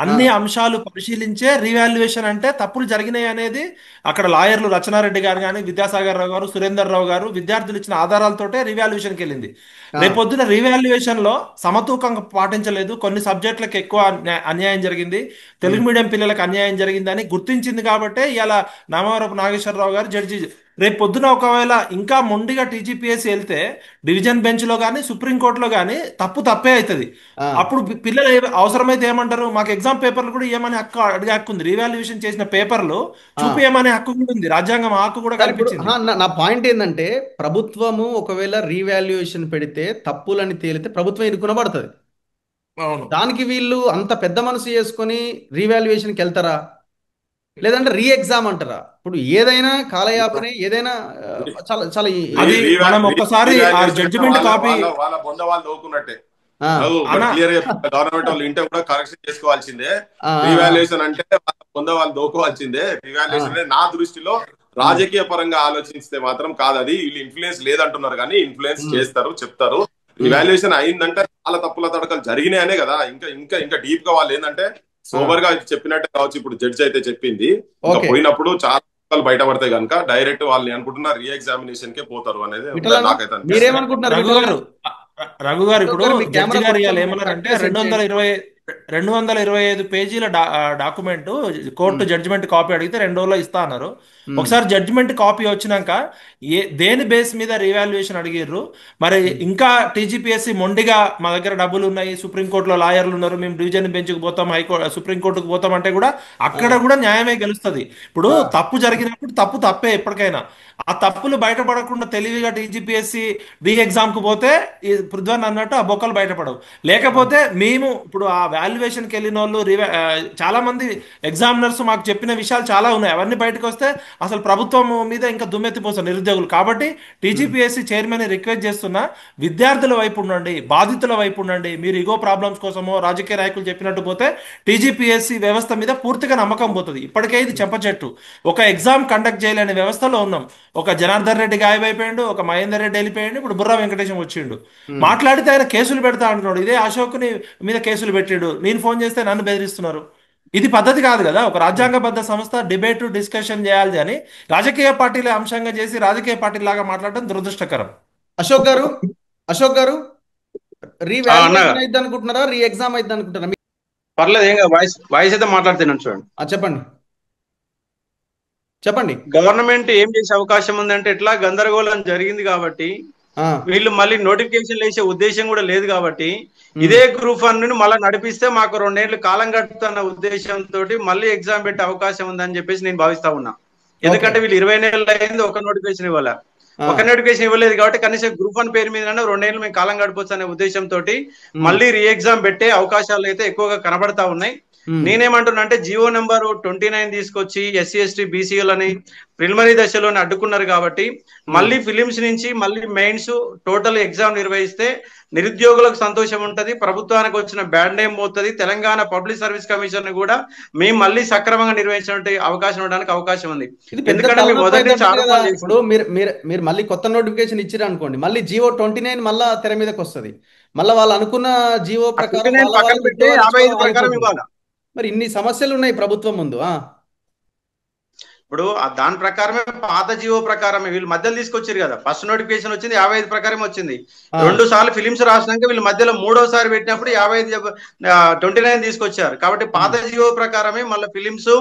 అన్ని అంశాలు పరిశీలించే రీవాల్యుయేషన్ అంటే తప్పులు జరిగినాయి అనేది అక్కడ లాయర్లు రచనారెడ్డి గారు కానీ, విద్యాసాగర్ రావు గారు, సురేందర్ రావు గారు విద్యార్థులు ఇచ్చిన ఆధారాలతోటే రీవాల్యుయేషన్కి వెళ్ళింది. రేపొద్దున రీవాల్యుయేషన్ లో సమతూకంగా పాటించలేదు, కొన్ని సబ్జెక్టులకు ఎక్కువ అన్యాయం జరిగింది, తెలుగు మీడియం పిల్లలకు అన్యాయం జరిగిందని గుర్తించింది. కాబట్టి ఇలా నామవరపు నాగేశ్వరరావు గారు జడ్జి. రేపు పొద్దున ఒకవేళ ఇంకా మొండిగా టీజీపీఎస్సీ వెళ్తే డివిజన్ బెంచ్ లో కానీ సుప్రీంకోర్టులో కానీ తప్పే అవుతుంది. అప్పుడు పిల్లలు అవసరమైతే ఏమంటారు, మాకు ఎగ్జామ్ పేపర్లు కూడా ఏమని అడిగే హక్కు ఉంది, రీవాల్యుయేషన్ చేసిన పేపర్లు చూపించమనే హక్కు కూడా ఉంది, రాజ్యాంగం హక్కు కూడా కల్పించింది. నా పాయింట్ ఏంటంటే ప్రభుత్వము ఒకవేళ రీవాల్యుయేషన్ పెడితే తప్పులని తేలితే ప్రభుత్వం ఇరుకునబడుతుంది. దానికి వీళ్ళు అంత పెద్ద మనసు చేసుకొని రీవాల్యుయేషన్కి వెళ్తారా, లేదంటే రీ ఎగ్జామ్ అంటారా? ఇప్పుడు ఏదైనా కాలయాపనే, ఏదైనా చాలా చాలా ఒక్కసారి జడ్జిమెంట్ కాపీ వాళ్ళ బొంద వాళ్ళు నవ్వుకున్నట్టే. క్లియర్ గా గవర్నమెంట్ వాళ్ళు ఇంటే కూడా కరెక్షన్ చేసుకోవాల్సిందే. రీవాల్యుయేషన్ అంటే బొంద వాళ్ళు దోకోవాల్సిందే. రీవాల్యుయేషన్ నా దృష్టిలో రాజకీయ పరంగా ఆలోచిస్తే మాత్రం కాదు. అది వీళ్ళు ఇన్ఫ్లుయెన్స్ లేదంటున్నారు కానీ ఇన్ఫ్లుయెన్స్ చేస్తారు, చెప్తారు. రివాల్యుయేషన్ అయిందంటే చాలా తప్పుల తడకలు జరిగినాయనే కదా. ఇంకా ఇంకా ఇంకా డీప్ గా వాళ్ళు ఏంటంటే సోబర్ గా చెప్పినట్టే కావచ్చు. ఇప్పుడు జడ్జి అయితే చెప్పింది, పోయినప్పుడు చాలా బయటపడతాయి కనుక డైరెక్ట్ వాళ్ళని అనుకుంటున్నా రీ ఎగ్జామినేషన్ కే పోతారు అనేది నాకైతే. రఘు గారు ఇప్పుడు జడ్జి గారు ఏమన్నారంటే 220 225 పేజీల డాక్యుమెంట్ కోర్టు జడ్జిమెంట్ కాపీ అడిగితే 2 రోజుల్లో ఇస్తా అన్నారు. ఒకసారి జడ్జిమెంట్ కాపీ వచ్చినాక దేని బేస్ మీద రీవాల్యుయేషన్ అడిగిర్రు మరి? ఇంకా టీజీపీఎస్సీ మొండిగా మా దగ్గర డబ్బులు ఉన్నాయి, సుప్రీంకోర్టులో లాయర్లు ఉన్నారు, మేము డివిజన్ బెంచ్కి పోతాం, సుప్రీంకోర్టుకు పోతాం అంటే కూడా అక్కడ కూడా న్యాయమే గెలుస్తుంది. ఇప్పుడు తప్పు జరిగినప్పుడు తప్పే ఎప్పటికైనా. ఆ తప్పులు బయటపడకుండా తెలివిగా టీజీపీఎస్సీ రీ ఎగ్జామ్కి పోతే ఈ పృథ్వన్ అన్నట్టు ఆ బొక్కలు బయటపడవు. లేకపోతే మేము ఇప్పుడు ఆ వాల్యుయేషన్కి వెళ్ళిన వాళ్ళు చాలా మంది ఎగ్జామినర్స్ మాకు చెప్పిన విషయాలు చాలా ఉన్నాయి. అవన్నీ బయటకు వస్తే అసలు ప్రభుత్వం మీద ఇంకా దుమ్మెత్తిపోతారు నిరుద్యోగులు. కాబట్టి టీజీపీఎస్సీ చైర్మన్ రిక్వెస్ట్ చేస్తున్నా, విద్యార్థుల వైపు ఉండండి, బాధితుల వైపు ఉండండి. మీరు ఇగో ప్రాబ్లమ్స్ కోసమో రాజకీయ నాయకులు చెప్పినట్టు పోతే టీజీపీఎస్సీ వ్యవస్థ మీద పూర్తిగా నమ్మకం పోతుంది. ఇప్పటికే ఇది చెప్ప చెట్టు. ఒక ఎగ్జామ్ కండక్ట్ చేయలేని వ్యవస్థలో ఉన్నాం. ఒక జనార్దన్ రెడ్డి గాయమైపోయాడు, ఒక మహేందర్ రెడ్డి వెళ్ళిపోయాడు, ఇప్పుడు బుర్రా వెంకటేశం వచ్చిండు. మాట్లాడితే ఆయన కేసులు పెడతా అంటున్నాడు. ఇదే అశోక్ని మీద కేసులు పెట్టాడు, నేను ఫోన్ చేస్తే నన్ను బెదిరిస్తున్నారు. ఇది పద్ధతి కాదు కదా. ఒక రాజ్యాంగబద్ధ సంస్థ డిబేట్ డిస్కషన్ చేయాలి అని రాజకీయ పార్టీల అంశంగా చేసి రాజకీయ పార్టీ లాగా మాట్లాడడం దురదృష్టకరం. అశోక్ గారు, అశోక్ గారు, రీవాల్యుయేషన్ అయితే అనుకుంటున్నారా, రీ ఎగ్జామ్ అయితే అనుకుంటున్నారా? పర్లేదు, ఏం వాయిస్ అయితే మాట్లాడుతున్నాను చూడండి. చెప్పండి చెప్పండి. గవర్నమెంట్ ఏం చేసే అవకాశం ఉందంటే, ఇట్లా గందరగోళం జరిగింది కాబట్టి వీళ్ళు మళ్ళీ నోటిఫికేషన్ వేసే ఉద్దేశం కూడా లేదు కాబట్టి ఇదే గ్రూప్ 1 మళ్ళీ నడిపిస్తే మాకు 2 ఏళ్ళు కాలం గడుపుతున్న ఉద్దేశంతో మళ్ళీ ఎగ్జామ్ పెట్టే అవకాశం ఉందని చెప్పేసి నేను భావిస్తా ఉన్నా. ఎందుకంటే వీళ్ళు 20 నెలలు అయింది, ఒక నోటిఫికేషన్ ఇవ్వలేదు కాబట్టి కనీసం గ్రూప్ 1 పేరు మీద 2 ఏళ్ళు మేము కాలం గడపొచ్చు అనే ఉద్దేశంతో మళ్ళీ రీ ఎగ్జామ్ పెట్టే అవకాశాలు అయితే ఎక్కువగా కనబడతా ఉన్నాయి. నేనేమంటున్నా అంటే, జియో నెంబర్ 29 తీసుకొచ్చి ఎస్సీ ఎస్టీ బీసీలని ప్రిలిమినరీ దశలోనే అడ్డుకున్నారు కాబట్టి మళ్ళీ ఫిలిమ్స్ నుంచి మళ్ళీ మెయిన్స్ టోటల్ ఎగ్జామ్ నిర్వహిస్తే నిరుద్యోగులకు సంతోషం ఉంటది, ప్రభుత్వానికి వచ్చిన బ్యాడ్ నేమ్ పోతుంది, తెలంగాణ పబ్లిక్ సర్వీస్ కమిషన్ కూడా మేము మళ్ళీ సక్రమంగా నిర్వహించడానికి అవకాశం ఉండడానికి అవకాశం ఉంది. ఎందుకంటే ఇప్పుడు మీరు మళ్ళీ కొత్త నోటిఫికేషన్ ఇచ్చిరు అనుకోండి, మళ్ళీ జియో 29 మళ్ళా తెర మీదకి వస్తుంది. మళ్ళీ వాళ్ళు అనుకున్న జియో ప్రకారం మరి ఇన్ని సమస్యలు ఉన్నాయి ప్రభుత్వం ముందు. ఇప్పుడు దాని ప్రకారమే, పాత జియో ప్రకారమే వీళ్ళు మధ్యలో తీసుకొచ్చారు కదా. ఫస్ట్ నోటిఫికేషన్ వచ్చింది 55 ప్రకారం వచ్చింది. 2 సార్లు ఫిలిమ్స్ రాసినాక వీళ్ళు మధ్యలో 3వసారి పెట్టినప్పుడు 29 తీసుకొచ్చారు. కాబట్టి పాత జియో ప్రకారమే మళ్ళీ ఫిలిమ్స్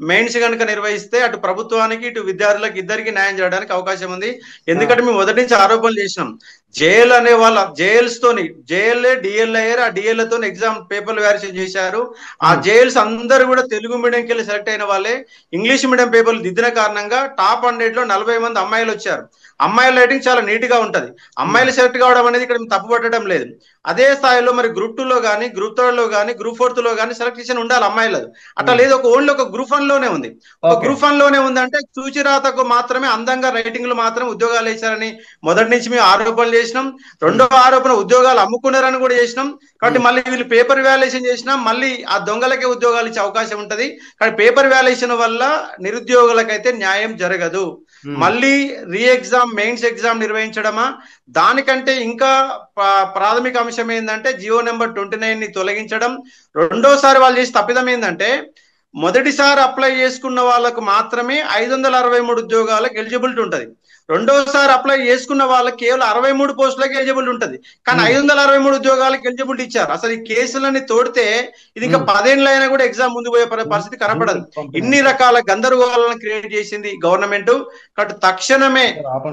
మెయిన్స్ కనుక నిర్వహిస్తే అటు ప్రభుత్వానికి ఇటు విద్యార్థులకు ఇద్దరికి న్యాయం చేయడానికి అవకాశం ఉంది. ఎందుకంటే మేము మొదటి నుంచి ఆరోపణలు చేసినాం, జేఎల్ అనే వాళ్ళ జేఎల్స్ తోని జేఎల్ఏ డిఎల్ అయ్యారు, ఆ డిఎల్తో ఎగ్జామ్ పేపర్లు వ్యారియేషన్ చేశారు. ఆ జేఎల్స్ అందరూ కూడా తెలుగు మీడియంకి వెళ్ళి సెలెక్ట్ అయిన వాళ్ళే. ఇంగ్లీష్ మీడియం పేపర్లు దిద్దిన కారణంగా టాప్ 100 లో 40 మంది అమ్మాయిలు వచ్చారు. అమ్మాయిల రైటింగ్ చాలా నీట్ గా ఉంటది. అమ్మాయిలు సెలెక్ట్ కావడం అనేది ఇక్కడ తప్పు పట్టడం లేదు. అదే స్థాయిలో మరి గ్రూప్ 2 లో కానీ, గ్రూప్ 3 లో కానీ, గ్రూప్ 4 లో కానీ సెలెక్షన్ ఉండాలి అమ్మాయిలు. అట్లా లేదు, ఓన్లీ ఒక గ్రూప్ 1 లోనే ఉంది. ఒక గ్రూప్ 1 లోనే ఉంది అంటే చూచిరాతకు మాత్రమే, అందంగా రైటింగ్ లో మాత్రం ఉద్యోగాలు వేశారని మొదటి నుంచి మేము ఆరోపణలు చేసినాం. రెండో ఆరోపణ ఉద్యోగాలు అమ్ముకున్నారని కూడా చేసినాం. కాబట్టి మళ్ళీ వీళ్ళు పేపర్ వాల్యుయేషన్ చేసినా మళ్ళీ ఆ దొంగలకే ఉద్యోగాలు ఇచ్చే అవకాశం ఉంటది. కానీ పేపర్ వాల్యుయేషన్ వల్ల నిరుద్యోగులకైతే న్యాయం జరగదు. మళ్ళీ రీ ఎగ్జామ్ మెయిన్స్ ఎగ్జామ్ నిర్వహించడమా, దానికంటే ఇంకా ప్రాథమిక అంశం ఏంటంటే జియో నెంబర్ 29 తొలగించడం. రెండోసారి వాళ్ళు చేసి తప్పిదం ఏంటంటే, మొదటిసారి అప్లై చేసుకున్న వాళ్ళకు మాత్రమే 563 ఉద్యోగాలకు ఎలిజిబిలిటీ ఉంటది. రెండోసారి అప్లై చేసుకున్న వాళ్ళకి కేవలం 63 పోస్టులకు ఎలిజిబిలిటీ ఉంటది. కానీ 563 ఉద్యోగాలకు ఎలిజిబిలిటీ ఇచ్చారు. అసలు ఈ కేసులన్నీ తోడితే ఇది ఇంకా 10 ఏళ్ళైనా కూడా ఎగ్జామ్ ముందు పోయే పరిస్థితి కనపడదు. ఇన్ని రకాల గందరగోళాలను క్రియేట్ చేసింది గవర్నమెంట్. కాబట్టి తక్షణమే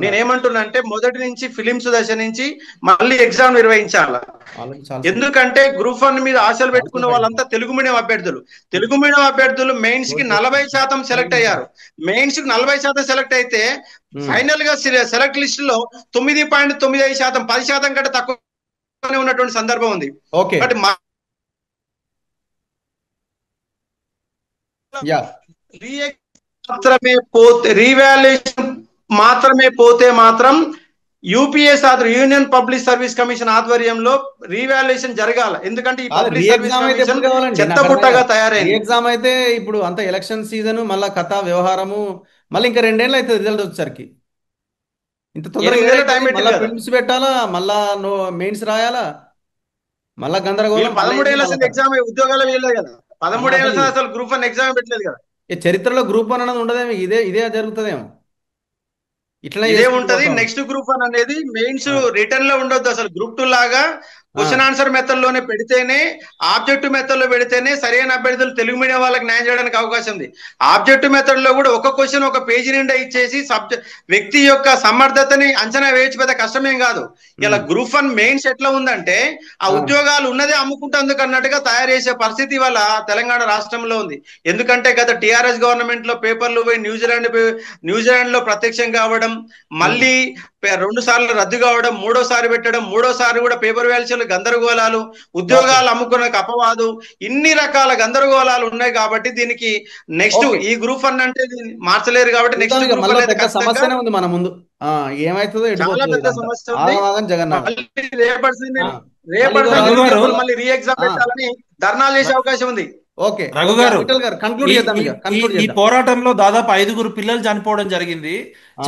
నేనేమంటున్నా అంటే, మొదటి నుంచి ఫిలిమ్స్ దశ నుంచి మళ్ళీ ఎగ్జామ్ నిర్వహించాల. ఎందుకంటే గ్రూప్ 1 మీద ఆశలు పెట్టుకున్న వాళ్ళంతా తెలుగు మీడియం అభ్యర్థులు. తెలుగు మీడియం అభ్యర్థులు మెయిన్స్ కి 40% సెలెక్ట్ అయ్యారు. మెయిన్స్ కి 40% సెలెక్ట్ అయితే ఫైనల్ గా సెలెక్ట్ లిస్ట్ లో 9.95%, 10% కంటే తక్కువ ఉన్నటువంటి సందర్భం ఉంది. రీవాల్యుయేషన్ మాత్రమే పోతే మాత్రం UPS union public service commission ఆధ్వర్యంలో రీవాల్యుయేషన్ జరగాల. ఎందుకంటే ఈ పబ్లిక్ సర్వీస్ కమిషన్ చెత్తపుట్టగా తయారైంది. ఎగ్జామ్ అయితే ఇప్పుడు అంత ఎలక్షన్ సీజన్, మళ్ళా కథ వ్యవహారము, మళ్ళీ ఇంకా 2 ఏళ్ళు అయితే రిజల్ట్ వచ్చేసరికి. ఇంత తొందరగా ఫిల్మ్స్ పెట్టాలా, మళ్ళా మెయిన్స్ రాయాలా, మళ్ళా గందరగోళం. 13 ఏళ్ళ ఎగ్జామ్ ఉద్యోగాలు వేయలేదు కదా. 13 ఏళ్ళ అసలు గ్రూప్ 1 ఎగ్జామ్ పెట్టలేదు కదా. చరిత్రలో గ్రూప్ 1 అనేది ఉండదేమో, ఇదే జరుగుతుందేమో. ఇదే ఉంటది. నెక్స్ట్ గ్రూప్ 1 అనేది మెయిన్స్ రిటర్న్ లో ఉండొద్దు. అసలు గ్రూప్ 2 లాగా క్వశ్చన్ ఆన్సర్ మెథడ్ లోనే పెడితేనే, ఆబ్జెక్టివ్ మెథడ్ లో పెడితేనే సరైన అభ్యర్థులు తెలుగు మీడియం వాళ్ళకి న్యాయం చేయడానికి అవకాశం ఉంది. ఆబ్జెక్టివ్ మెథడ్ లో కూడా ఒక క్వశ్చన్ ఒక పేజీ నిండా ఇచ్చేసి వ్యక్తి యొక్క సమర్థతని అంచనా వేయచ్చు పెద్ద కష్టమేం కాదు. ఇలా గ్రూప్ 1 మెయిన్స్ ఎట్లా ఉందంటే ఆ ఉద్యోగాలు ఉన్నదే అమ్ముకుంటేందుకు అన్నట్టుగా తయారు చేసే పరిస్థితి వల్ల తెలంగాణ రాష్ట్రంలో ఉంది. ఎందుకంటే గత టిఆర్ఎస్ గవర్నమెంట్ లో పేపర్లు పోయి న్యూజిలాండ్ లో ప్రత్యక్షం కావడం, మళ్ళీ 2 సార్లు రద్దు కావడం, 3ఓసారి పెట్టడం, 3ఓసారి కూడా పేపర్ వ్యాల్యూలు గందరగోళాలు, ఉద్యోగాలు అమ్ముకునే అపవాదు, ఇన్ని రకాల గందరగోళాలు ఉన్నాయి. కాబట్టి దీనికి నెక్స్ట్ ఈ గ్రూప్ 1 అంటే మార్చలేరు. కాబట్టి నెక్స్ట్ గ్రూప్ అనేది సమస్యనే ఉంది మన ముందు. ఏమైతుందో చాలా పెద్ద సమస్య ఉంది. జగన్నాథ్ రేపటి మళ్ళీ రీ ఎగ్జామ్ పెట్టాలని ధర్నాలు చేసే అవకాశం ఉంది. ఓకే రఘు గారు, ఈ పోరాటంలో దాదాపు 5 పిల్లలు చనిపోవడం జరిగింది.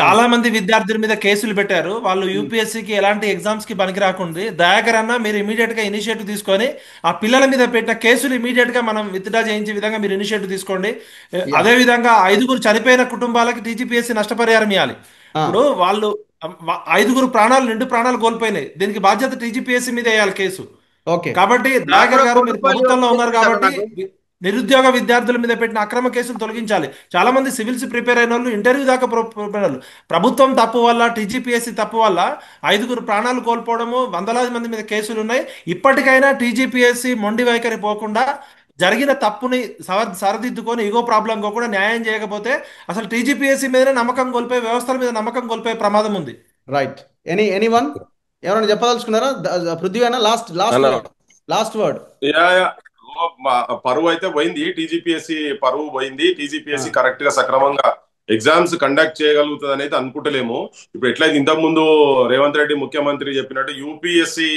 చాలా మంది విద్యార్థుల మీద కేసులు పెట్టారు. వాళ్ళు యూపీఎస్సీకి ఎలాంటి ఎగ్జామ్స్ కి పనికి రాకుండా. దయాకర్ అన్న, మీరు ఇమీడియట్ గా ఇనిషియేటివ్ తీసుకొని ఆ పిల్లల మీద పెట్టిన కేసులు ఇమీడియట్ గా మనం విత్డ్రా చేయించే విధంగా మీరు ఇనిషియేటివ్ తీసుకోండి. అదే విధంగా 5 చనిపోయిన కుటుంబాలకి టీజీపీఎస్సీ నష్టపరిహారం ఇవ్వాలి. ఇప్పుడు వాళ్ళు 5 ప్రాణాలు, 2 ప్రాణాలు కోల్పోయినాయి. దీనికి బాధ్యత టీజీపీఎస్సీ మీద వేయాలి కేసు. కాబట్టి దయాకర్ గారు, మీరు ప్రభుత్వంలో ఉన్నారు కాబట్టి నిరుద్యోగ విద్యార్థుల మీద పెట్టిన అక్రమ కేసులు తొలగించాలి. చాలా మంది సివిల్స్ ప్రిపేర్ అయిన వాళ్ళు, ఇంటర్వ్యూ దాకా ప్రిపేర్ వాళ్ళు, ప్రభుత్వం తప్పు వల్ల, టీజీపీఎస్సీ తప్పు వల్ల 5 ప్రాణాలు కోల్పోవడము, వందలాది మంది మీద కేసులు ఉన్నాయి. ఇప్పటికైనా టీజీపీఎస్సీ మొండి వైఖరి పోకుండా జరిగిన తప్పుని సరిదిద్దుకొని ఈగో ప్రాబ్లం కూడా న్యాయం చేయకపోతే అసలు టీజీపీఎస్సీ మీదనే నమ్మకం కోల్పోయే, వ్యవస్థల మీద నమ్మకం కోల్పోయే ప్రమాదం ఉంది. రైట్. ఎనీవన్ ఎవరైనా చెప్పదలుచుకున్నారా? Prithvi last word. పరువు అయితే పోయింది, టీజీపీఎస్సీ పరువు పోయింది. టీజీపీఎస్సీ కరెక్ట్ గా సక్రమంగా ఎగ్జామ్స్ కండక్ట్ చేయగలుగుతుంది అనేది అనుకుంటలేము. ఇప్పుడు ఎట్లయితే ఇంతకు ముందు రేవంత్ రెడ్డి ముఖ్యమంత్రి చెప్పినట్టు యూపీఎస్సీ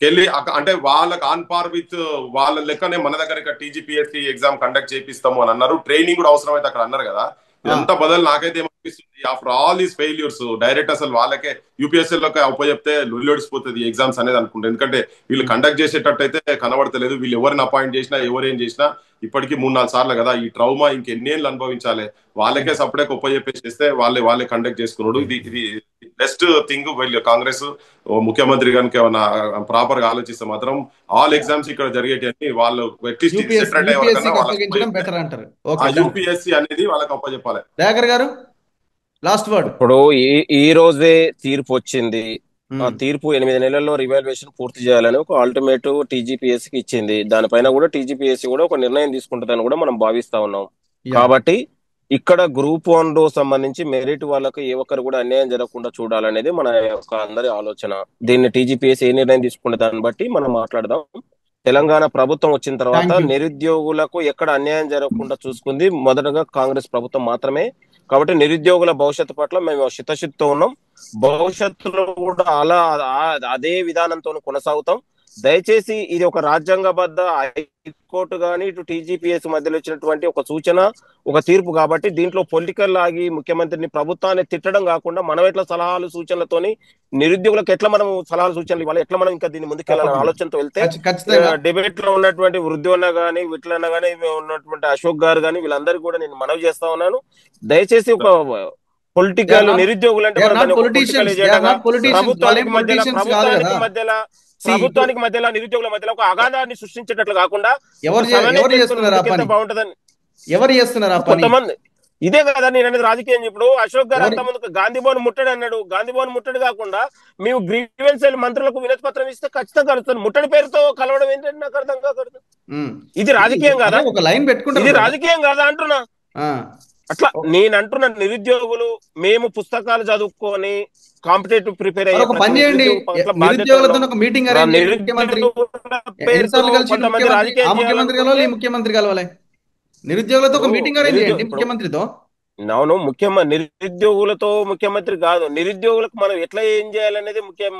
వెళ్ళి అంటే వాళ్ళకి ఆన్ పార్ విత్ వాళ్ళ లెక్కనే మన దగ్గర టీజీపీఎస్సీ ఎగ్జామ్ కండక్ట్ చేపిస్తాము అని అన్నారు. ట్రైనింగ్ కూడా అవసరం అయితే అక్కడ అన్నారు కదా. ఇదంతా బదులు నాకైతే ఏమనిపిస్తుంది, after all these failures direct అసలు వాళ్ళకే యూపీఎస్సీలోకి అప్పచెప్తే లొల్లిడిసిపోతుంది ఎగ్జామ్స్ అనేది అనుకుంటే. ఎందుకంటే వీళ్ళు కండక్ట్ చేసేటట్టు అయితే కనబడతలేదు. వీళ్ళు ఎవరిని అపాయింట్ చేసినా, ఎవరేం చేసినా ఇప్పటికీ 3-4 సార్లు కదా. ఈ ట్రౌమా ఇంకెన్నేళ్ళు అనుభవించాలి. వాళ్ళకే సపరేట్ చెప్పేసేస్తే వాళ్ళే కండక్ట్ చేసుకున్నాడు. ఇది బెస్ట్ థింగ్. వీళ్ళు కాంగ్రెస్ ముఖ్యమంత్రి కనుక ఏమన్నా ప్రాపర్ గా ఆలోచిస్తే మాత్రం ఆల్ ఎగ్జామ్స్ ఇక్కడ జరిగేటి వాళ్ళు యూపీఎస్సీ అనేది వాళ్ళకి అప్పచెప్పాలి. దయాకర్ గారు లాస్ట్ వర్డ్. ఇప్పుడు ఈ రోజే తీర్పు వచ్చింది. ఆ తీర్పు 8 నెలల్లో రివాల్యుయేషన్ పూర్తి చేయాలని ఒక అల్టిమేటివ్ టీజీపీఎస్సీకి ఇచ్చింది. దానిపైన కూడా టీజీపీఎస్సీ కూడా ఒక నిర్ణయం తీసుకుంటుందని కూడా మనం భావిస్తా ఉన్నాం. కాబట్టి ఇక్కడ గ్రూప్ 1 సంబంధించి మెరిట్ వాళ్ళకు ఏ ఒక్కరు కూడా అన్యాయం జరగకుండా చూడాలనేది మన యొక్క అందరి ఆలోచన. దీన్ని టీజీపీఎస్సీ ఏ నిర్ణయం తీసుకుంటే దాన్ని బట్టి మనం మాట్లాడదాం. తెలంగాణ ప్రభుత్వం వచ్చిన తర్వాత నిరుద్యోగులకు ఎక్కడ అన్యాయం జరగకుండా చూసుకుంది మొదటగా కాంగ్రెస్ ప్రభుత్వం మాత్రమే. కాబట్టి నిరుద్యోగుల భవిష్యత్తు పట్ల మేము చిత్తశుద్ధితో ఉన్నాం. భవిష్యత్తులో కూడా అదే విధానంతో కొనసాగుతాం. దయచేసి ఇది ఒక రాజ్యాంగబద్ధ హైకోర్టు గాని ఇటు టీజీపీఎస్ మధ్యలో వచ్చినటువంటి ఒక సూచన, ఒక తీర్పు. కాబట్టి దీంట్లో పొలిటికల్ ఆగి ముఖ్యమంత్రిని, ప్రభుత్వాన్ని తిట్టడం కాకుండా మనం ఎట్లా సలహాలు సూచనలతోని నిరుద్యోగులకు ఎట్లా మనం సలహాలు సూచనలు ఇవ్వాలి, ఎట్లా మనం ఇంకా దీన్ని ముందుకెళ్ళాలని ఆలోచనతో వెళ్తే డిబేట్ లో ఉన్నటువంటి వృద్ధున్న గానీ, విట్లన్న గానీ, ఉన్నటువంటి అశోక్ గారు గానీ వీళ్ళందరికీ కూడా నేను మనవి చేస్తా ఉన్నాను. దయచేసి ఒక పొలిటికల్ నిరుద్యోగులు అంటే ప్రభుత్వానికి మధ్యలో నిరుద్యోగుల మధ్యలో ఒక అగాధాన్ని సృష్టించేటట్లు కాకుండా బాగుంటదని కొంతమంది ఇదే కదా నేను అనేది రాజకీయం. ఇప్పుడు అశోక్ గారు అంత ముందు గాంధీ భవన్ ముట్టడి అన్నాడు. గాంధీ భవన్ ముట్టడి కాకుండా మేము గ్రీవెన్స్ మంత్రులకు వినతి పత్రం ఇస్తే ఖచ్చితంగా కలుస్తాను. ముట్టడి పేరుతో కలవడం ఏంటంటే నాకు అర్థం కాదు. ఇది రాజకీయం కాదా? ఇది రాజకీయం కాదా అంటున్నా. అట్లా నేను అంటున్నా, నిరుద్యోగులు మేము పుస్తకాలు చదువుకొని కాంపిటేటివ్ ప్రిపేర్ అయ్యే ముఖ్యమంత్రి కలవాలి. నిరుద్యోగులతో ఒక మీటింగ్ అరేంజ్ చేయండి ముఖ్యమంత్రితో. అవును, నిరుద్యోగులతో ముఖ్యమంత్రి కాదు, నిరుద్యోగులకు మనం ఎట్లా ఏం చేయాలనేది ముఖ్యం.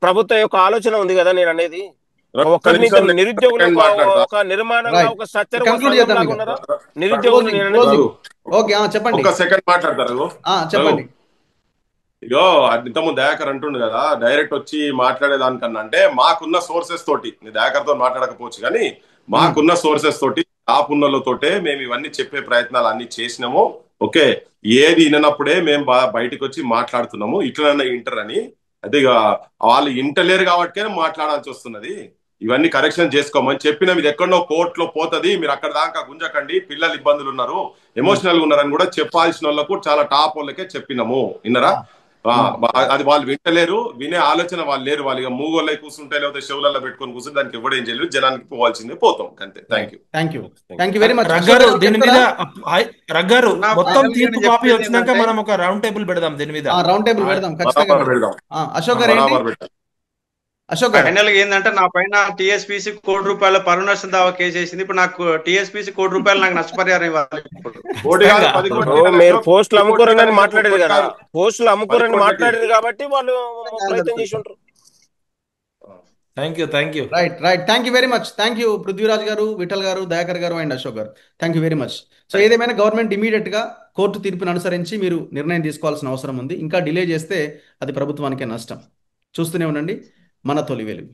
ప్రభుత్వం యొక్క ఆలోచన ఉంది కదా నేను అనేది. నిరుద్యోగులకు ఒక నిర్మాణంగా ఒక స్ట్రక్చర్ నిరుద్యోగులు చెప్పండి. ఒక సెకండ్ మాట్లాడతారు. చెప్పండి. ఇగో ఇంతకుముందు దయాకర్ అంటుండు కదా, డైరెక్ట్ వచ్చి మాట్లాడేదానికన్నా అంటే మాకున్న సోర్సెస్ తోటి, దయాకర్ తో మాట్లాడకపోవచ్చు కానీ మాకున్న సోర్సెస్ తోటి తాపున్నలతోటే మేము ఇవన్నీ చెప్పే ప్రయత్నాలు అన్ని చేసినాము. ఓకే, ఏది వినప్పుడే మేము బయటకు వచ్చి మాట్లాడుతున్నాము. ఇట్లనన్నా ఇంటర్ అని అయితే ఇక వాళ్ళు ఇంటలేరు కాబట్టి మాట్లాడాల్సి వస్తున్నది. ఇవన్నీ కరెక్షన్ చేసుకోమని చెప్పిన ఇది ఎక్కడో కోర్టులో పోతుంది, మీరు అక్కడ దాకా గుంజకండి, పిల్లలు ఇబ్బందులు ఉన్నారు, ఎమోషనల్ గా ఉన్నారని కూడా చెప్పాల్సిన వాళ్ళకు చాలా టాప్ వాళ్ళకే చెప్పినాము. విన్నరా? అది వాళ్ళు వింటలేరు, వినే ఆలోచన వాళ్ళు లేరు. వాళ్ళు ఇక మూగోళ్ళై కూర్చుంటే లేకపోతే చెవులలో పెట్టుకొని కూర్చుంటే దానికి ఎవడేం చేయలేరు. జనానికి పోవాల్సిందే, పోతాం అంతే. Thank you very much. రగ్గారు దీని మీద రగ్గారు మొత్తం final గా తీర్పు నేను కాపీ చెప్పేది వచ్చినాక ఏంటంటే- మనం ఒక రౌండ్ టేబుల్ పెడదాం దీని మీద. రౌండ్ టేబుల్ పెడదాం ఖచ్చితంగా. అశోక్ గారు ఏంటి? అశోక్ గారు ఫైనల్ గా ఏంటంటే నా పైన టీఎస్పీసీ ₹1,00,00,000 పరువు నష్టం దావా కేసు వేసింది. ఇప్పుడు నాకు టీఎస్పీసీ ₹1,00,00,000 నాకు నష్టపరిహారం ఇవ్వాలి. మీరు పోస్టులు అమ్ముకోరని మాట్లాడేది కదా, పోస్టులు అమ్ముకోరని మాట్లాడేది కాబట్టి వాళ్ళు ప్రయత్నం చేసి ఉంటారు. Thank you right thank you very much. Thank you Prithviraj గారు, విఠల్ గారు, దయాకర్ గారు and Ashok garu. Thank you very much. So ఏదేమైనా గవర్నమెంట్ ఇమీడియట్ గా కోర్టు తీర్పును అనుసరించి మీరు నిర్ణయం తీసుకోవాల్సిన అవసరం ఉంది. ఇంకా డిలే చేస్తే అది ప్రభుత్వానికే నష్టం. చూస్తూనే ఉండండి మన తొలి వెలుగు.